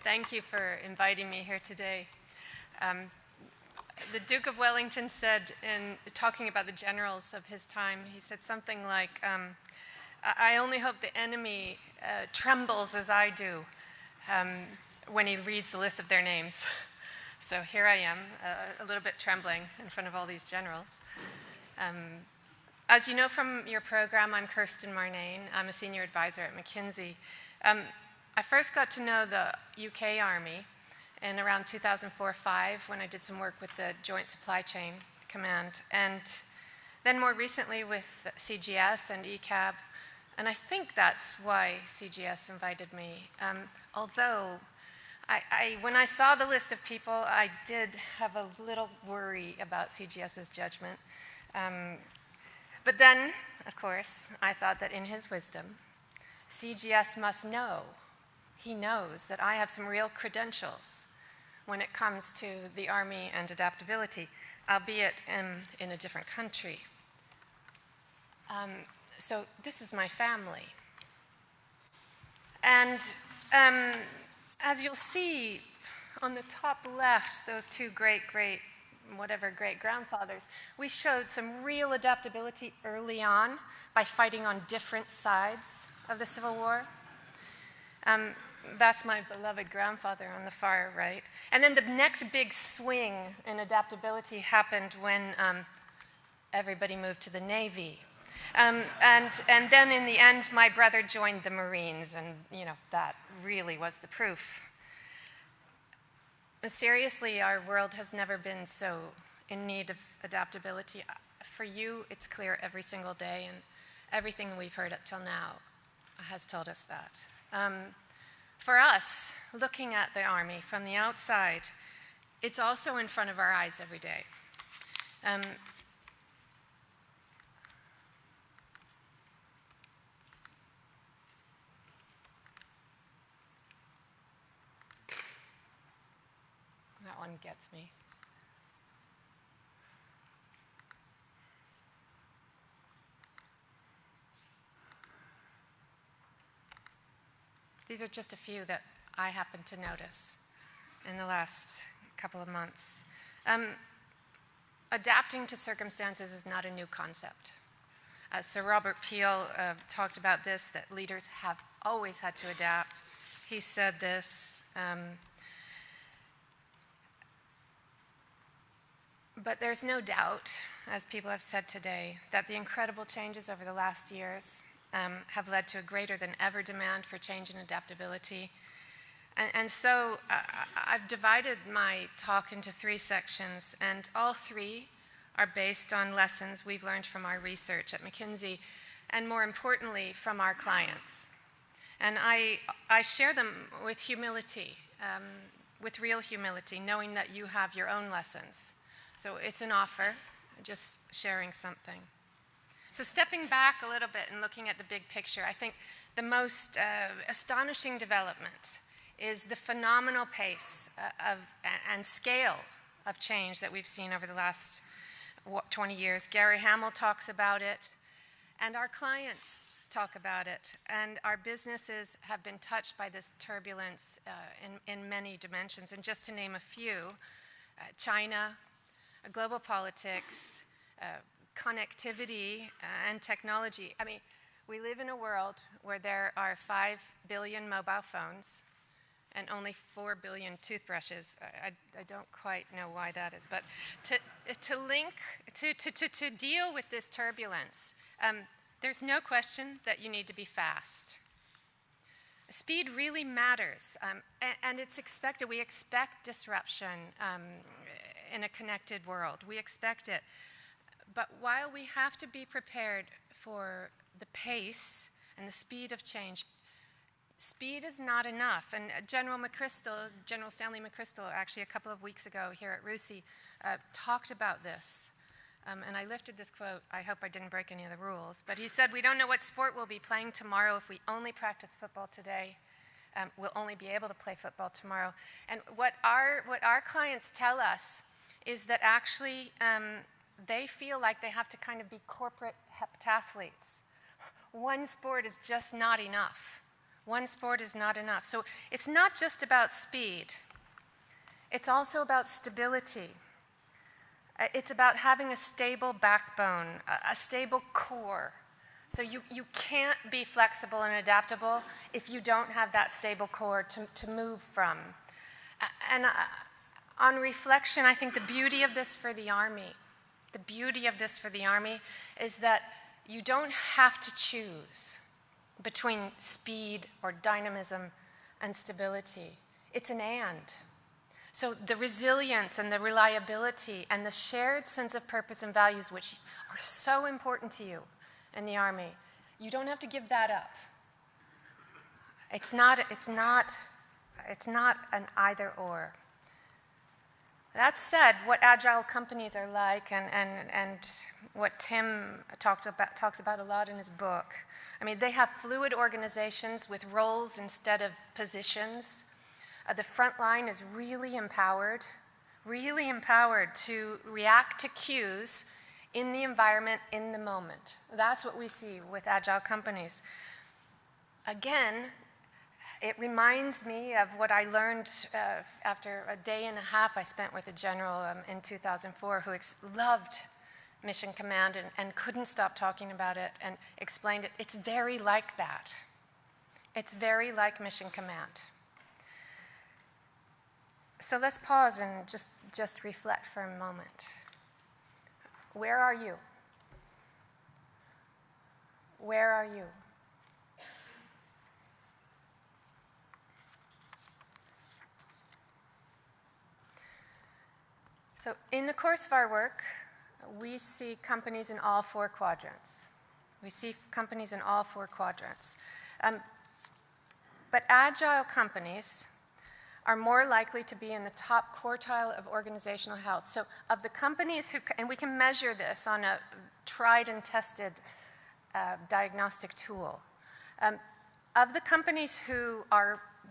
Thank you for inviting me here today. The Duke of Wellington said, in talking about the generals of his time, he said something like, I only hope the enemy trembles as I do when he reads the list of their names. So here I am, a little bit trembling in front of all these generals. As you know from your program, I'm Kersten Morning. I'm a senior advisor at McKinsey. I first got to know the UK Army in around 2004-05 when I did some work with the Joint Supply Chain Command, and then more recently with CGS and ECAB. And I think that's why CGS invited me. Although, when I saw the list of people, I did have a little worry about CGS's judgment. But then, of course, I thought that in his wisdom, CGS must know, he knows that I have some real credentials when it comes to the Army and adaptability, albeit in a different country. So this is my family. And as you'll see on the top left, those two great-grandfathers, we showed some real adaptability early on by fighting on different sides of the Civil War. That's my beloved grandfather on the far right. And then the next big swing in adaptability happened when everybody moved to the Navy. And then in the end, my brother joined the Marines, and that really was the proof. Seriously, our world has never been so in need of adaptability. For you, it's clear every single day, and everything we've heard up till now has told us that. For us, looking at the Army from the outside, it's also in front of our eyes every day. That one gets me. These are just a few that I happened to notice in the last couple of months. Adapting to circumstances is not a new concept. Sir Robert Peel talked about this, that leaders have always had to adapt. He said this. But there's no doubt, as people have said today, that the incredible changes over the last years have led to a greater than ever demand for change and adaptability. And so I've divided my talk into 3 sections, and all 3 are based on lessons we've learned from our research at McKinsey, and more importantly, from our clients. And I share them with humility, with real humility, knowing that you have your own lessons. So it's an offer, just sharing something. So stepping back a little bit and looking at the big picture, I think the most astonishing development is the phenomenal pace and scale of change that we've seen over the last 20 years. Gary Hamel talks about it, and our clients talk about it, and our businesses have been touched by this turbulence in many dimensions. And just to name a few, China, global politics, connectivity, and technology. I mean, we live in a world where there are 5 billion mobile phones and only 4 billion toothbrushes. I don't quite know why that is, but to deal with this turbulence, there's no question that you need to be fast. Speed really matters, and it's expected. We expect disruption in a connected world. We expect it. But while we have to be prepared for the pace and the speed of change, speed is not enough. And General Stanley McChrystal, actually a couple of weeks ago here at RUSI, talked about this. And I lifted this quote. I hope I didn't break any of the rules. But he said, "We don't know what sport we'll be playing tomorrow. If we only practice football today, we'll only be able to play football tomorrow." And what our clients tell us is that actually they feel like they have to kind of be corporate heptathletes. One sport is just not enough. One sport is not enough. So it's not just about speed. It's also about stability. It's about having a stable backbone, a stable core. So you can't be flexible and adaptable if you don't have that stable core to move from. And on reflection, I think the beauty of this for the Army, is that you don't have to choose between speed or dynamism and stability. It's an and. So the resilience and the reliability and the shared sense of purpose and values, which are so important to you in the Army, you don't have to give that up. It's not an either or. That said, what agile companies are like, and what Tim talks about a lot in his book, I mean, they have fluid organizations with roles instead of positions. The front line is really empowered to react to cues in the environment, in the moment. That's what we see with agile companies. Again, it reminds me of what I learned after a day and a half I spent with a general in 2004 who loved Mission Command and couldn't stop talking about it and explained it. It's very like that. It's very like Mission Command. So let's pause and just reflect for a moment. Where are you? Where are you? So in the course of our work, we see companies in all four quadrants. But agile companies are more likely to be in the top quartile of organizational health. So of the companies who, and we can measure this on a tried and tested diagnostic tool. Of the companies who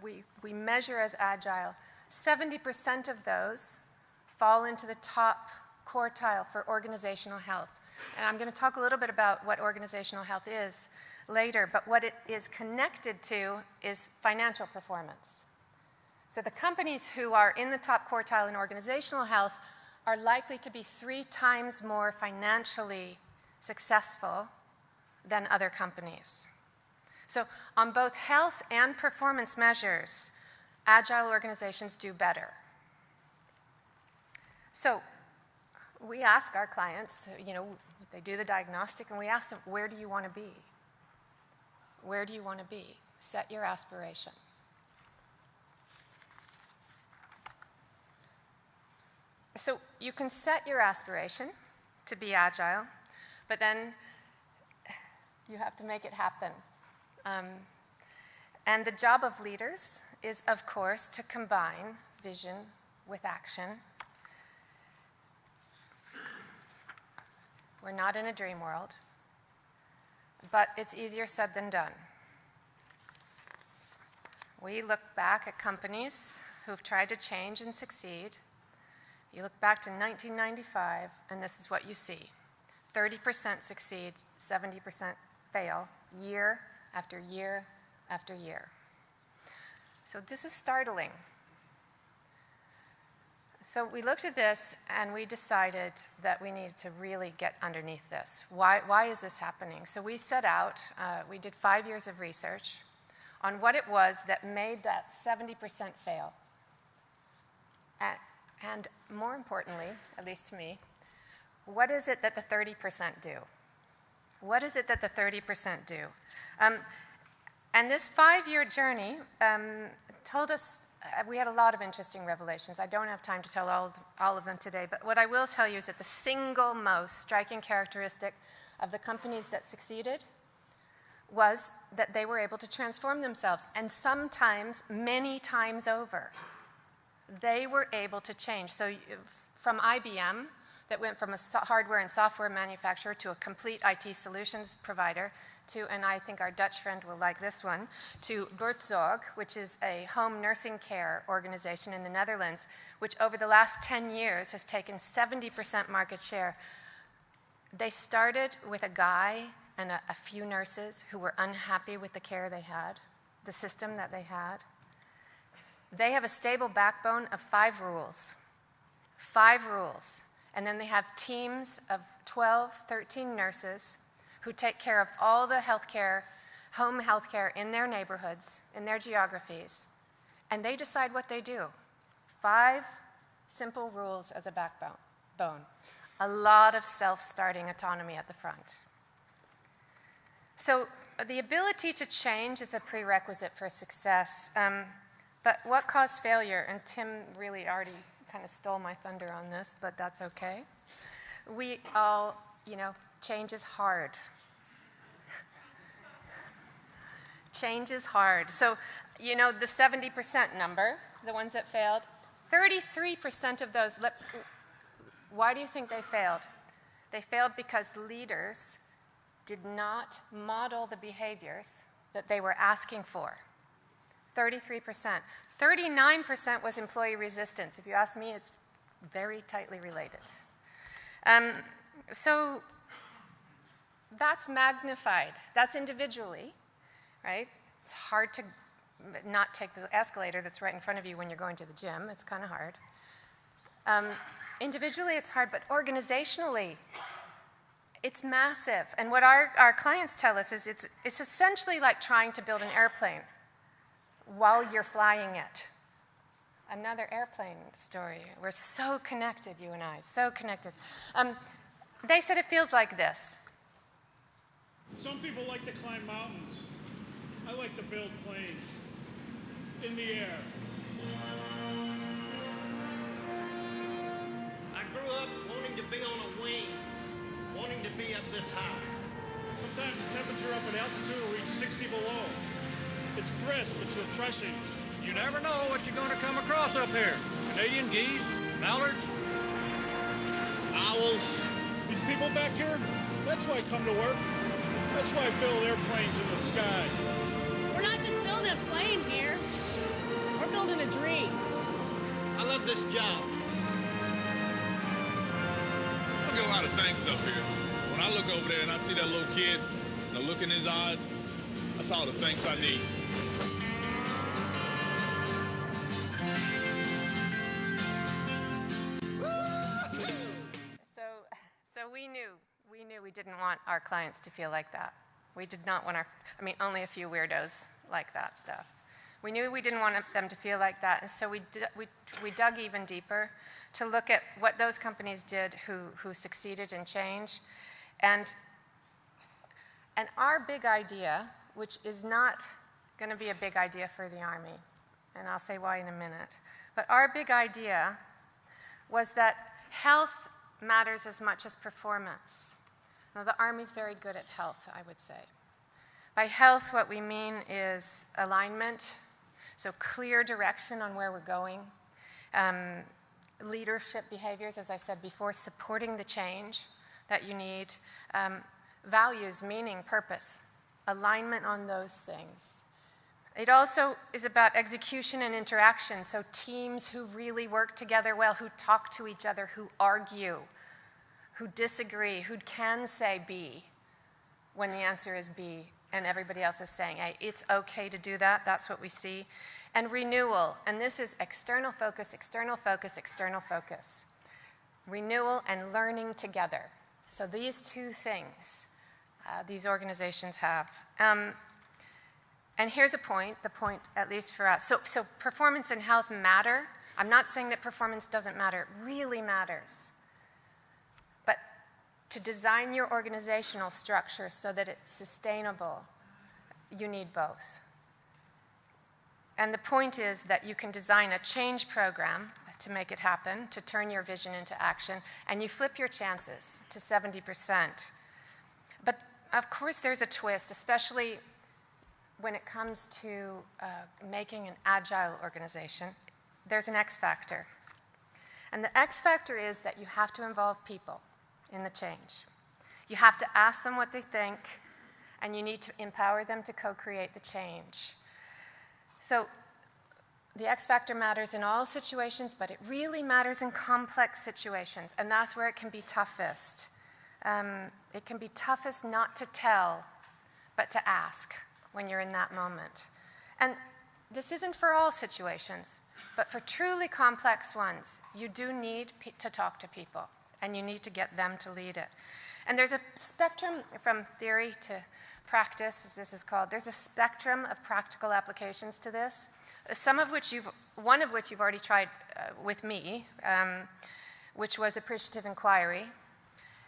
we measure as agile, 70% of those fall into the top quartile for organizational health. And I'm going to talk a little bit about what organizational health is later, but what it is connected to is financial performance. So the companies who are in the top quartile in organizational health are likely to be 3 times more financially successful than other companies. So on both health and performance measures, agile organizations do better. So we ask our clients, they do the diagnostic, and we ask them, where do you want to be? Where do you want to be? Set your aspiration. So you can set your aspiration to be agile, but then you have to make it happen. And the job of leaders is, of course, to combine vision with action. We're not in a dream world, but it's easier said than done. We look back at companies who've tried to change and succeed. You look back to 1995, and this is what you see. 30% succeed, 70% fail, year after year after year. So this is startling. So we looked at this, and we decided that we needed to really get underneath this. Why is this happening? So we set out, we did 5 years of research on what it was that made that 70% fail. And more importantly, at least to me, what is it that the 30% do? What is it that the 30% do? And this 5-year journey told us, we had a lot of interesting revelations. I don't have time to tell all of them today, but what I will tell you is that the single most striking characteristic of the companies that succeeded was that they were able to transform themselves, and sometimes many times over. They were able to change. So from IBM, that went from a hardware and software manufacturer to a complete IT solutions provider to, and I think our Dutch friend will like this one, to Buurtzorg, which is a home nursing care organization in the Netherlands, which over the last 10 years has taken 70% market share. They started with a guy and a few nurses who were unhappy with the care they had, the system that they had. They have a stable backbone of 5 rules. 5 rules. And then they have teams of 12, 13 nurses who take care of all the healthcare, home healthcare in their neighborhoods, in their geographies. And they decide what they do. 5 simple rules as a backbone. A lot of self-starting autonomy at the front. So the ability to change is a prerequisite for success. But what caused failure, and Tim really already kind of stole my thunder on this, but that's okay. We all, change is hard. Change is hard. So, the 70% number, the ones that failed, 33% of those, why do you think they failed? They failed because leaders did not model the behaviors that they were asking for. 33%. 39% was employee resistance. If you ask me, it's very tightly related. So that's magnified. That's individually, right? It's hard to not take the escalator that's right in front of you when you're going to the gym. It's kind of hard. Individually, it's hard, but organizationally, it's massive. And what our clients tell us is it's essentially like trying to build an airplane while you're flying it. Another airplane story. We're so connected, you and I, so connected. They said it feels like this. Some people like to climb mountains. I like to build planes in the air. I grew up wanting to be on a wing, wanting to be up this high. Sometimes the temperature up at altitude will reach 60 below. It's brisk, it's refreshing. You never know what you're going to come across up here. Canadian geese, mallards, Owls. These people back here, that's why I come to work. That's why I build airplanes in the sky. We're not just building a plane here. We're building a dream. I love this job. I get a lot of thanks up here. When I look over there and I see that little kid, and the look in his eyes, that's all the thanks I need. So we knew we didn't want our clients to feel like that. We did not want only a few weirdos like that stuff. We knew we didn't want them to feel like that, and so we dug even deeper to look at what those companies did who succeeded in change. And our big idea, which is not going to be a big idea for the Army, and I'll say why in a minute, but our big idea was that health matters as much as performance. Now, the Army's very good at health, I would say. By health, what we mean is alignment, so clear direction on where we're going, leadership behaviors, as I said before, supporting the change that you need, values, meaning, purpose, alignment on those things. It also is about execution and interaction, so teams who really work together well, who talk to each other, who argue, who disagree, who can say B when the answer is B and everybody else is saying A. It's okay to do that. That's what we see. And renewal, and this is external focus, external focus, external focus. Renewal and learning together. So these two things these organizations have. And here's a point, the point at least for us. So performance and health matter. I'm not saying that performance doesn't matter. It really matters. But to design your organizational structure so that it's sustainable, you need both. And the point is that you can design a change program to make it happen, to turn your vision into action, and you flip your chances to 70%. But of course there's a twist, especially when it comes to making an agile organization. There's an X factor. And the X factor is that you have to involve people in the change. You have to ask them what they think, and you need to empower them to co-create the change. So the X factor matters in all situations, but it really matters in complex situations, and that's where it can be toughest. It can be toughest not to tell, but to ask when you're in that moment. And this isn't for all situations, but for truly complex ones, you do need to talk to people, and you need to get them to lead it. And there's a spectrum from theory to practice, as this is called. There's a spectrum of practical applications to this, one of which you've already tried with me, which was appreciative inquiry.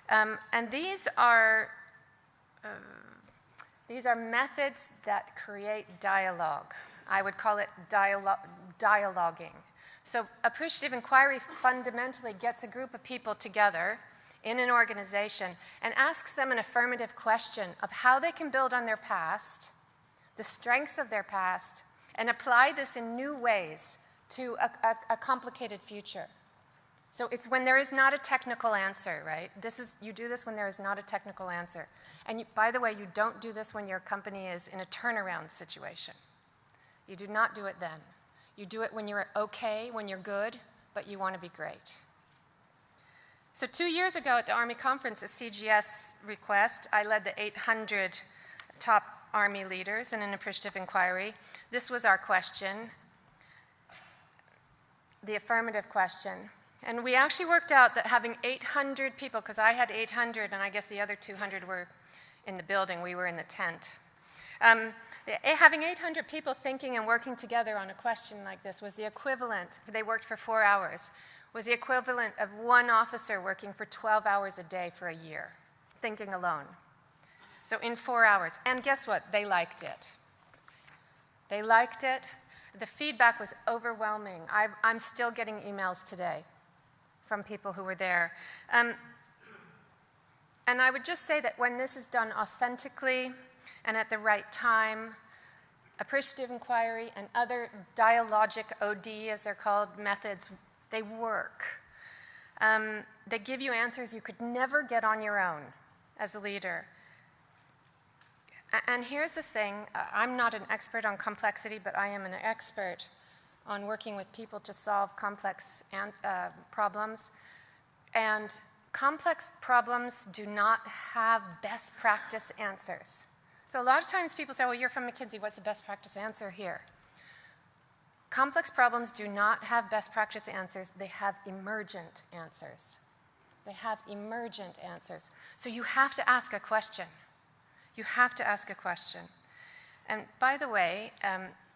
And these are methods that create dialogue. I would call it dialoguing. So appreciative inquiry fundamentally gets a group of people together in an organization and asks them an affirmative question of how they can build on their past, the strengths of their past, and apply this in new ways to a complicated future. So it's when there is not a technical answer, right? You do this when there is not a technical answer. And by the way, you don't do this when your company is in a turnaround situation. You do not do it then. You do it when you're okay, when you're good, but you want to be great. So 2 years ago at the Army Conference, a CGS request, I led the 800 top Army leaders in an appreciative inquiry. This was our question, the affirmative question. And we actually worked out that having 800 people, because I had 800 and I guess the other 200 were in the building, we were in the tent. Having 800 people thinking and working together on a question like this was the equivalent, they worked for 4 hours, was the equivalent of one officer working for 12 hours a day for a year, thinking alone. So in 4 hours. And guess what? They liked it. They liked it. The feedback was overwhelming. I'm still getting emails today from people who were there. And I would just say that when this is done authentically and at the right time, appreciative inquiry and other dialogic OD, as they're called, methods, they work. They give you answers you could never get on your own as a leader. And here's the thing, I'm not an expert on complexity, but I am an expert on working with people to solve complex problems. And complex problems do not have best practice answers. So a lot of times people say, well, you're from McKinsey, what's the best practice answer here? Complex problems do not have best practice answers, they have emergent answers. They have emergent answers. So you have to ask a question. You have to ask a question. And by the way,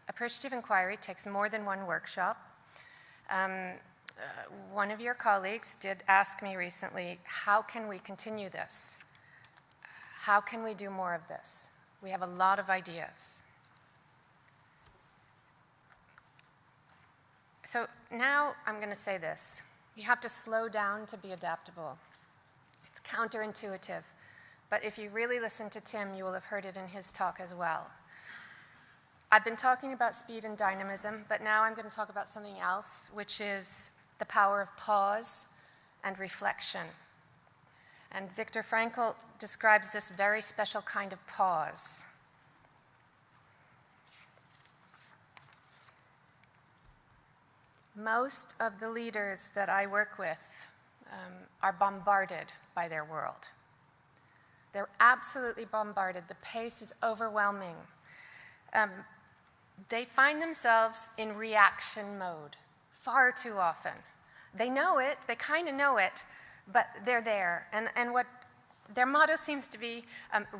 appreciative inquiry takes more than one workshop. One of your colleagues did ask me recently, how can we continue this? How can we do more of this? We have a lot of ideas. So now I'm going to say this. You have to slow down to be adaptable. It's counterintuitive. But if you really listen to Tim, you will have heard it in his talk as well. I've been talking about speed and dynamism, but now I'm going to talk about something else, which is the power of pause and reflection. And Viktor Frankl describes this very special kind of pause. Most of the leaders that I work with are bombarded by their world. They're absolutely bombarded. The pace is overwhelming. They find themselves in reaction mode far too often. They know it, they kind of know it, but they're there. And what their motto seems to be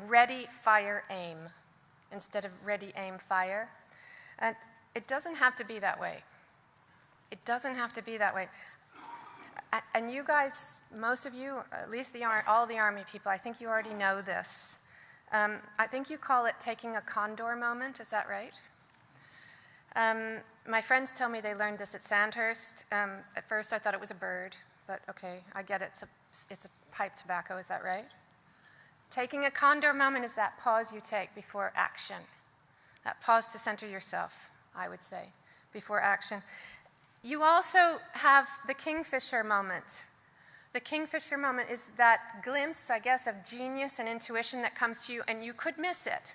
ready, fire, aim, instead of ready, aim, fire. And it doesn't have to be that way. It doesn't have to be that way. And you guys, most of you, at least all the Army people, I think you already know this. I think you call it taking a condor moment, is that right? My friends tell me they learned this at Sandhurst. At first I thought it was a bird, but okay, I get it, it's a pipe tobacco, is that right? Taking a condor moment is that pause you take before action. That pause to center yourself, I would say, before action. You also have the kingfisher moment. The kingfisher moment is that glimpse, I guess, of genius and intuition that comes to you, and you could miss it.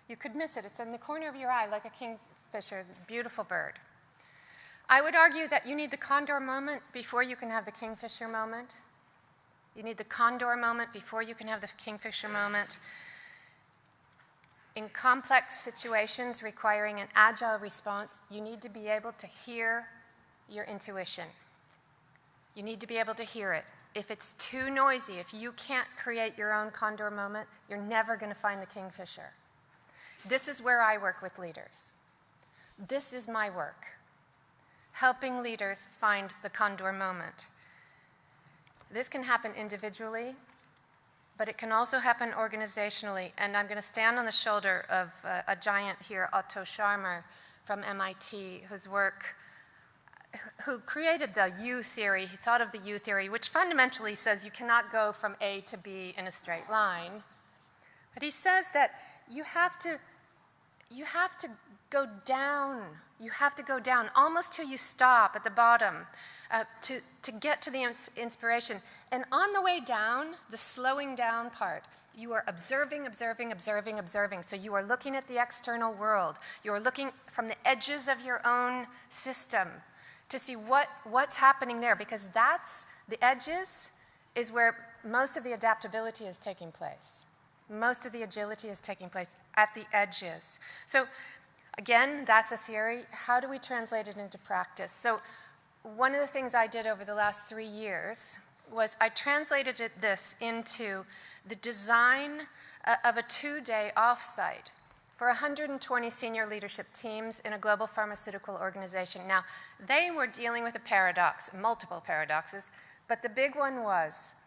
You could miss it. It's in the corner of your eye, like a kingfisher, beautiful bird. I would argue that you need the condor moment before you can have the kingfisher moment. You need the condor moment before you can have the kingfisher moment. In complex situations requiring an agile response, you need to be able to hear your intuition. You need to be able to hear it. If it's too noisy, if you can't create your own condor moment, you're never going to find the kingfisher. This is where I work with leaders. This is my work, helping leaders find the condor moment. This can happen individually, but it can also happen organizationally. And I'm going to stand on the shoulder of a giant here, Otto Scharmer, from MIT, who created the U theory. He thought of the U theory, which fundamentally says you cannot go from A to B in a straight line. But he says that you have to go down. You have to go down almost till you stop at the bottom to get to the inspiration. And on the way down, the slowing down part, you are observing, observing, observing, observing. So you are looking at the external world. You are looking from the edges of your own system to see what's happening there, because that's the edges is where most of the adaptability is taking place. Most of the agility is taking place at the edges. So again, that's a theory. How do we translate it into practice? So one of the things I did over the last 3 years was I translated this into the design of a 2-day offsite for 120 senior leadership teams in a global pharmaceutical organization. Now, they were dealing with a paradox, multiple paradoxes, but the big one was,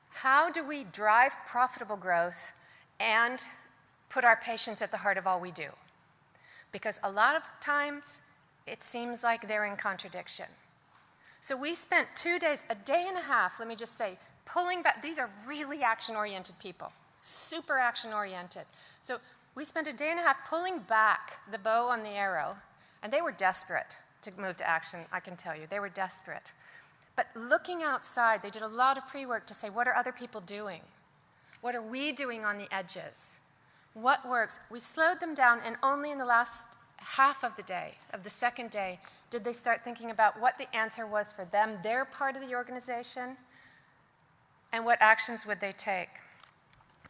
how do we drive profitable growth and put our patients at the heart of all we do? Because a lot of times, it seems like they're in contradiction. So we spent 2 days, a day and a half, let me just say, pulling back. These are really action-oriented people, super action-oriented. So we spent a day and a half pulling back the bow on the arrow, and they were desperate to move to action, I can tell you. They were desperate. But looking outside, they did a lot of pre-work to say, what are other people doing? What are we doing on the edges? What works? We slowed them down, and only in the last half of the day, of the second day, did they start thinking about what the answer was for them, their part of the organization, and what actions would they take.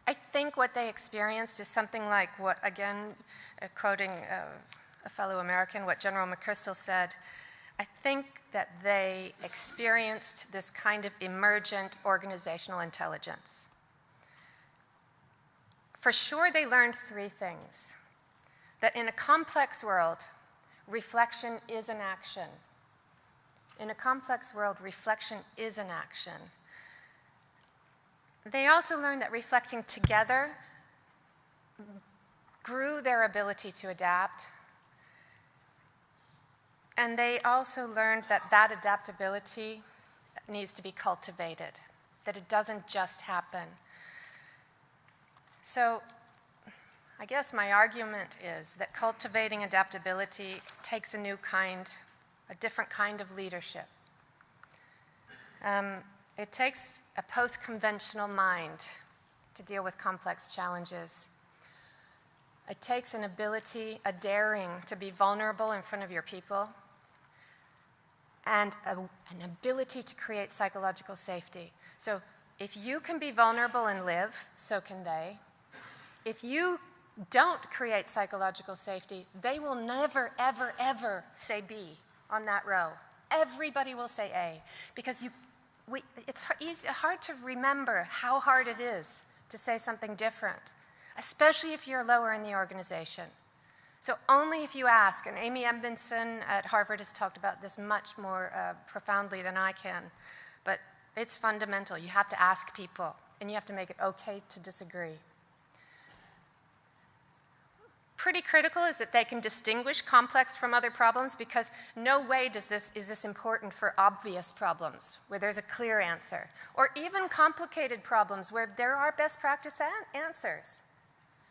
I think what they experienced is something like what, again, quoting a fellow American, what General McChrystal said, I think that they experienced this kind of emergent organizational intelligence. For sure, they learned 3 things. That in a complex world, reflection is an action. In a complex world, reflection is an action. They also learned that reflecting together grew their ability to adapt. And they also learned that that adaptability needs to be cultivated, that it doesn't just happen. So I guess my argument is that cultivating adaptability takes a different kind of leadership. It takes a post-conventional mind to deal with complex challenges. It takes an ability, a daring to be vulnerable in front of your people, and an ability to create psychological safety. So if you can be vulnerable and live, so can they. If you don't create psychological safety, they will never, ever, ever say B on that row. Everybody will say A, because it's hard to remember how hard it is to say something different, especially if you're lower in the organization. So only if you ask, and Amy Edmondson at Harvard has talked about this much more profoundly than I can, but it's fundamental. You have to ask people, and you have to make it okay to disagree. Pretty critical is that they can distinguish complex from other problems, because no way is this important for obvious problems where there's a clear answer, or even complicated problems where there are best practice answers.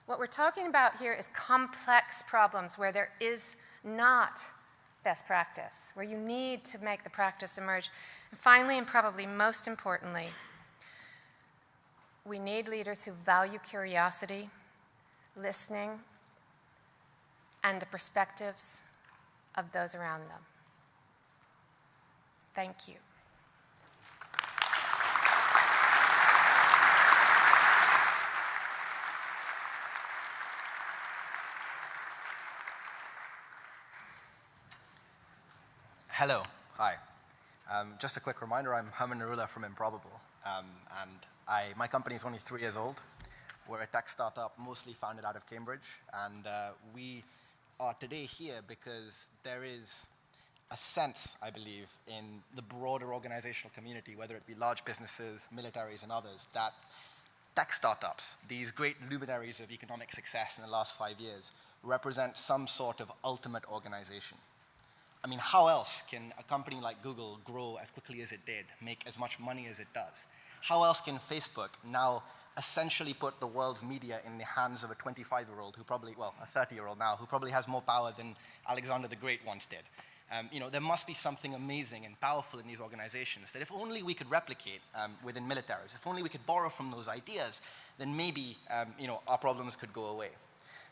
What we're talking about here is complex problems where there is not best practice, where you need to make the practice emerge. And finally, and probably most importantly, we need leaders who value curiosity, listening, and the perspectives of those around them. Thank you. Hello, hi. Just a quick reminder, I'm Herman Narula from Improbable, and my company is only 3 years old. We're a tech startup mostly founded out of Cambridge, and we are today here because there is a sense, I believe, in the broader organizational community, whether it be large businesses, militaries, and others, that tech startups, these great luminaries of economic success in the last 5 years, represent some sort of ultimate organization. I mean, how else can a company like Google grow as quickly as it did, make as much money as it does? How else can Facebook now essentially put the world's media in the hands of a 25-year-old who probably, well, a 30-year-old now, who probably has more power than Alexander the Great once did? There must be something amazing and powerful in these organizations that if only we could replicate within militaries, if only we could borrow from those ideas, then maybe our problems could go away.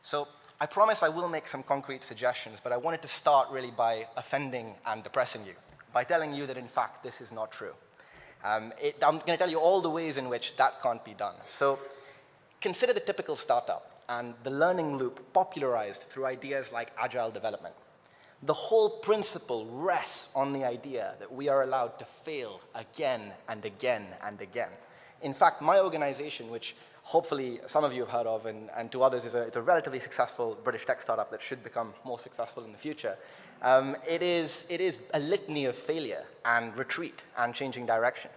So I promise I will make some concrete suggestions, but I wanted to start really by offending and depressing you, by telling you that in fact this is not true. I'm going to tell you all the ways in which that can't be done. So consider the typical startup and the learning loop popularized through ideas like agile development. The whole principle rests on the idea that we are allowed to fail again and again and again. In fact, my organization, which hopefully some of you have heard of and to others it's a relatively successful British tech startup that should become more successful in the future, it is a litany of failure and retreat and changing direction.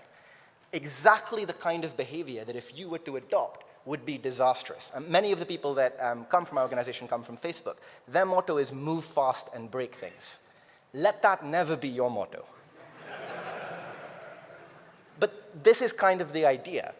Exactly the kind of behavior that if you were to adopt would be disastrous. Many of the people that come from our organization come from Facebook. Their motto is move fast and break things. Let that never be your motto. But this is kind of the idea.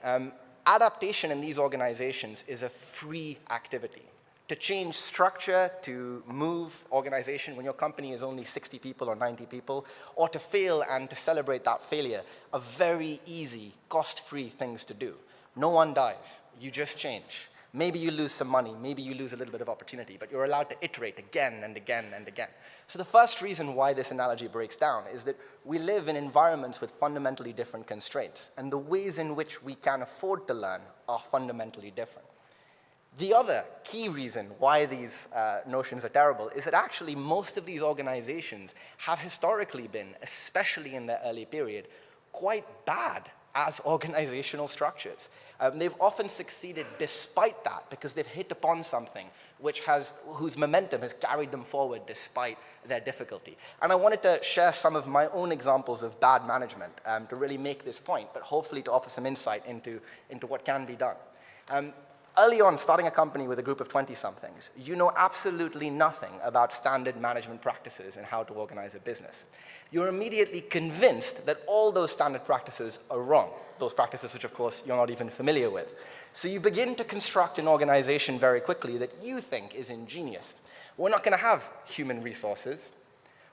Adaptation in these organizations is a free activity. To change structure, to move organization when your company is only 60 people or 90 people, or to fail and to celebrate that failure are very easy, cost-free things to do. No one dies. You just change. Maybe you lose some money, maybe you lose a little bit of opportunity, but you're allowed to iterate again and again and again. So the first reason why this analogy breaks down is that we live in environments with fundamentally different constraints, and the ways in which we can afford to learn are fundamentally different. The other key reason why these notions are terrible is that actually most of these organizations have historically been, especially in the early period, quite bad as organizational structures. They've often succeeded despite that because they've hit upon something whose momentum has carried them forward despite their difficulty. And I wanted to share some of my own examples of bad management to really make this point, but hopefully to offer some insight into what can be done. Early on, starting a company with a group of 20-somethings, you know absolutely nothing about standard management practices and how to organize a business. You're immediately convinced that all those standard practices are wrong, those practices which, of course, you're not even familiar with. So you begin to construct an organization very quickly that you think is ingenious. We're not going to have human resources.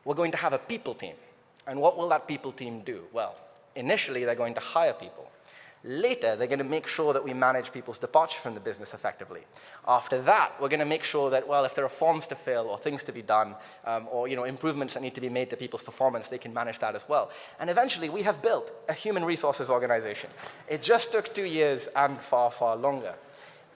We're going to have a people team. And what will that people team do? Well, initially, they're going to hire people. Later, they're going to make sure that we manage people's departure from the business effectively. After that, we're going to make sure that, well, if there are forms to fill or things to be done or improvements that need to be made to people's performance, they can manage that as well. And eventually, we have built a human resources organization. It just took 2 years and far, far longer.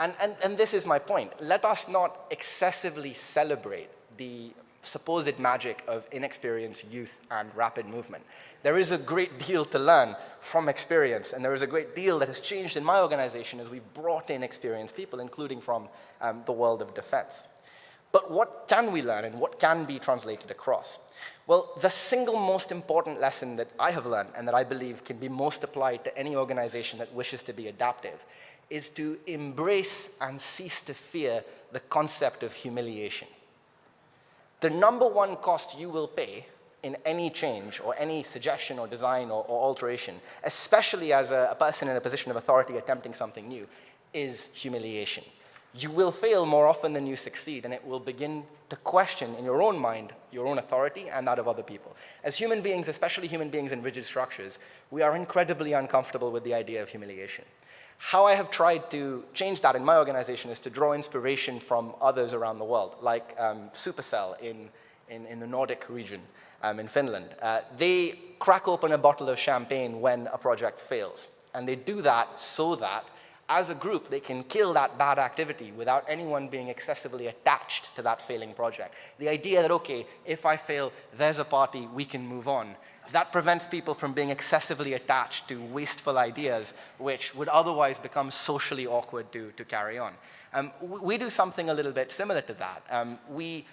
And this is my point. Let us not excessively celebrate the supposed magic of inexperienced youth and rapid movement. There is a great deal to learn from experience, and there is a great deal that has changed in my organization as we've brought in experienced people, including from the world of defense. But what can we learn and what can be translated across? Well, the single most important lesson that I have learned and that I believe can be most applied to any organization that wishes to be adaptive is to embrace and cease to fear the concept of humiliation. The number one cost you will pay in any change or any suggestion or design or alteration, especially as a person in a position of authority attempting something new, is humiliation. You will fail more often than you succeed, and it will begin to question in your own mind your own authority and that of other people. As human beings, especially human beings in rigid structures, we are incredibly uncomfortable with the idea of humiliation. How I have tried to change that in my organization is to draw inspiration from others around the world, like Supercell in the Nordic region in Finland. They crack open a bottle of champagne when a project fails. And they do that so that, as a group, they can kill that bad activity without anyone being excessively attached to that failing project. The idea that, okay, if I fail, there's a party, we can move on. That prevents people from being excessively attached to wasteful ideas, which would otherwise become socially awkward to carry on. We do something a little bit similar to that. We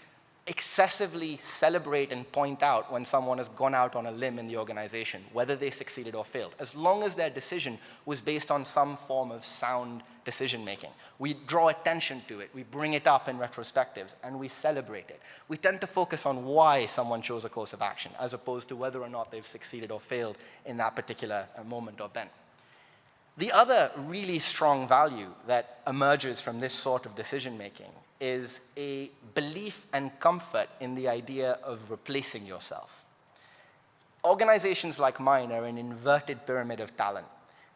excessively celebrate and point out when someone has gone out on a limb in the organization, whether they succeeded or failed, as long as their decision was based on some form of sound decision making. We draw attention to it, we bring it up in retrospectives, and we celebrate it. We tend to focus on why someone chose a course of action, as opposed to whether or not they've succeeded or failed in that particular moment or bent. The other really strong value that emerges from this sort of decision making is a belief and comfort in the idea of replacing yourself. Organizations like mine are an inverted pyramid of talent.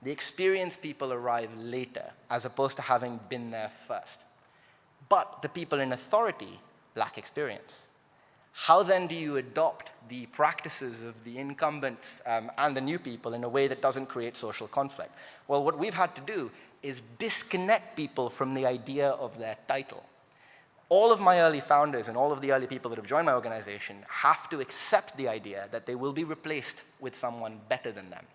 The experienced people arrive later, as opposed to having been there first. But the people in authority lack experience. How then do you adopt the practices of the incumbents and the new people in a way that doesn't create social conflict? Well, what we've had to do is disconnect people from the idea of their title. All of my early founders and all of the early people that have joined my organization have to accept the idea that they will be replaced with someone better than them.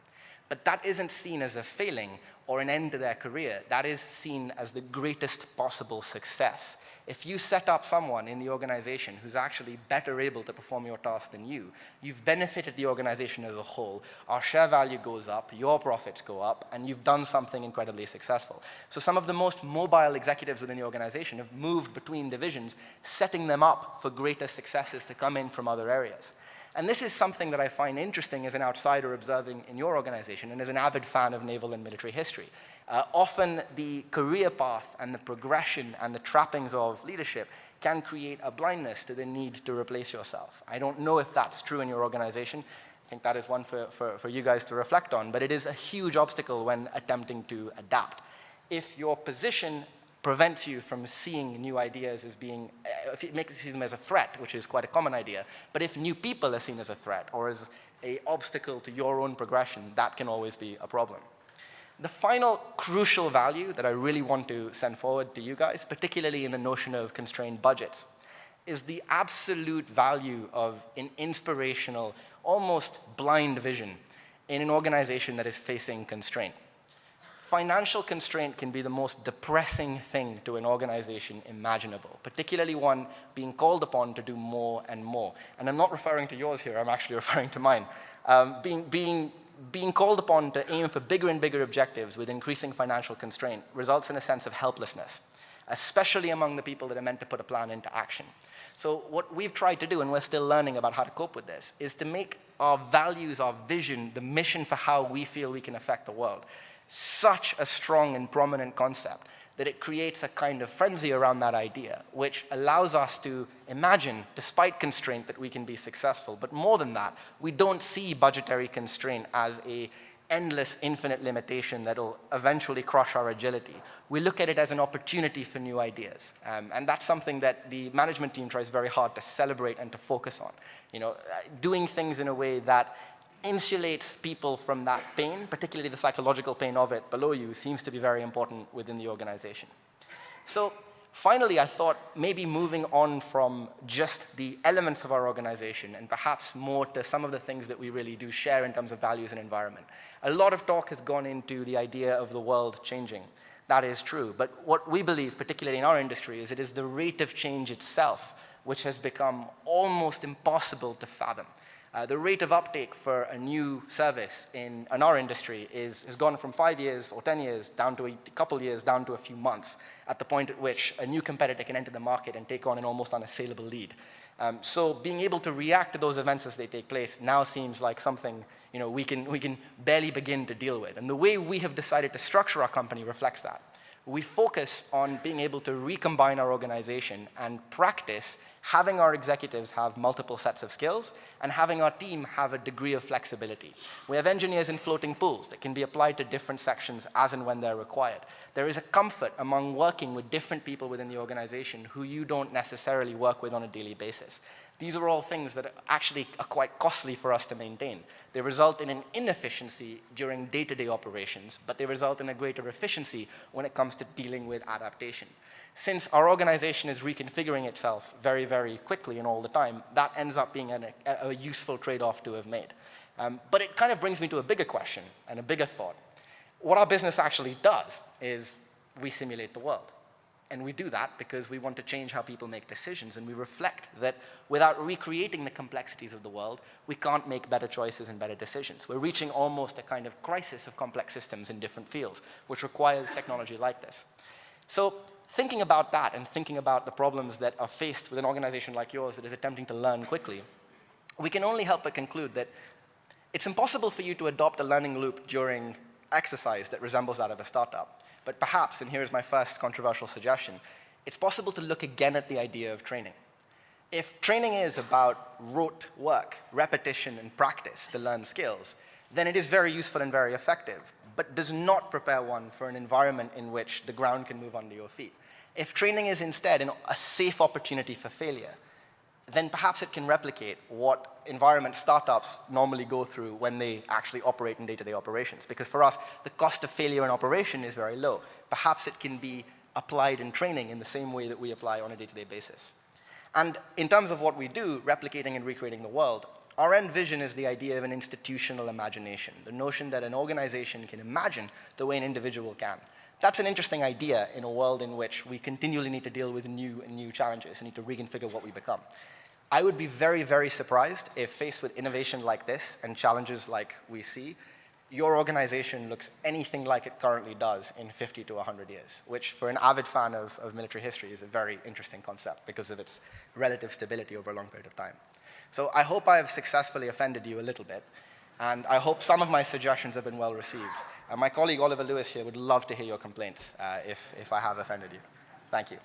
But that isn't seen as a failing or an end to their career. That is seen as the greatest possible success. If you set up someone in the organization who's actually better able to perform your task than you, you've benefited the organization as a whole, our share value goes up, your profits go up, and you've done something incredibly successful. So some of the most mobile executives within the organization have moved between divisions, setting them up for greater successes to come in from other areas. And this is something that I find interesting as an outsider observing in your organization and as an avid fan of naval and military history. Often the career path and the progression and the trappings of leadership can create a blindness to the need to replace yourself. I don't know if that's true in your organization. I think that is one for you guys to reflect on, but it is a huge obstacle when attempting to adapt. If your position prevents you from seeing new ideas as being, if it makes you see them as a threat, which is quite a common idea, but if new people are seen as a threat or as an obstacle to your own progression, that can always be a problem. The final crucial value that I really want to send forward to you guys, particularly in the notion of constrained budgets, is the absolute value of an inspirational, almost blind vision in an organization that is facing constraint. Financial constraint can be the most depressing thing to an organization imaginable, particularly one being called upon to do more and more. And I'm not referring to yours here, I'm actually referring to mine. Being called upon to aim for bigger and bigger objectives with increasing financial constraint results in a sense of helplessness, especially among the people that are meant to put a plan into action. So what we've tried to do, and we're still learning about how to cope with this, is to make our values, our vision, the mission for how we feel we can affect the world, such a strong and prominent concept that it creates a kind of frenzy around that idea, which allows us to imagine, despite constraint, that we can be successful. But more than that, we don't see budgetary constraint as an endless, infinite limitation that will eventually crush our agility. We look at it as an opportunity for new ideas. And that's something that the management team tries very hard to celebrate and to focus on. You know, doing things in a way that insulates people from that pain, particularly the psychological pain of it below you, seems to be very important within the organization. So finally, I thought maybe moving on from just the elements of our organization and perhaps more to some of the things that we really do share in terms of values and environment. A lot of talk has gone into the idea of the world changing. That is true, but what we believe, particularly in our industry, is it is the rate of change itself which has become almost impossible to fathom. The rate of uptake for a new service in our industry has gone from 5 years or 10 years down to a couple years, down to a few months, at the point at which a new competitor can enter the market and take on an almost unassailable lead. So being able to react to those events as they take place now seems like something we can barely begin to deal with. And the way we have decided to structure our company reflects that. We focus on being able to recombine our organization and practice having our executives have multiple sets of skills and having our team have a degree of flexibility. We have engineers in floating pools that can be applied to different sections as and when they're required. There is a comfort among working with different people within the organization who you don't necessarily work with on a daily basis. These are all things that actually are quite costly for us to maintain. They result in an inefficiency during day-to-day operations, but they result in a greater efficiency when it comes to dealing with adaptation. Since our organization is reconfiguring itself very, very quickly and all the time, that ends up being a useful trade-off to have made. But it kind of brings me to a bigger question and a bigger thought. What our business actually does is we simulate the world. And we do that because we want to change how people make decisions, and we reflect that without recreating the complexities of the world, we can't make better choices and better decisions. We're reaching almost a kind of crisis of complex systems in different fields, which requires technology like this. So thinking about that and thinking about the problems that are faced with an organization like yours that is attempting to learn quickly, we can only help but conclude that it's impossible for you to adopt a learning loop during exercise that resembles that of a startup. But perhaps, and here's my first controversial suggestion, it's possible to look again at the idea of training. If training is about rote work, repetition, and practice to learn skills, then it is very useful and very effective, but does not prepare one for an environment in which the ground can move under your feet. If training is instead a safe opportunity for failure, then perhaps it can replicate what environment startups normally go through when they actually operate in day-to-day operations. Because for us, the cost of failure in operation is very low. Perhaps it can be applied in training in the same way that we apply on a day-to-day basis. And in terms of what we do, replicating and recreating the world, our end vision is the idea of an institutional imagination, the notion that an organization can imagine the way an individual can. That's an interesting idea in a world in which we continually need to deal with new and new challenges and need to reconfigure what we become. I would be very, very surprised if faced with innovation like this and challenges like we see, your organization looks anything like it currently does in 50 to 100 years, which for an avid fan of military history is a very interesting concept because of its relative stability over a long period of time. So I hope I have successfully offended you a little bit, and I hope some of my suggestions have been well received. My colleague Oliver Lewis here would love to hear your complaints if I have offended you. Thank you.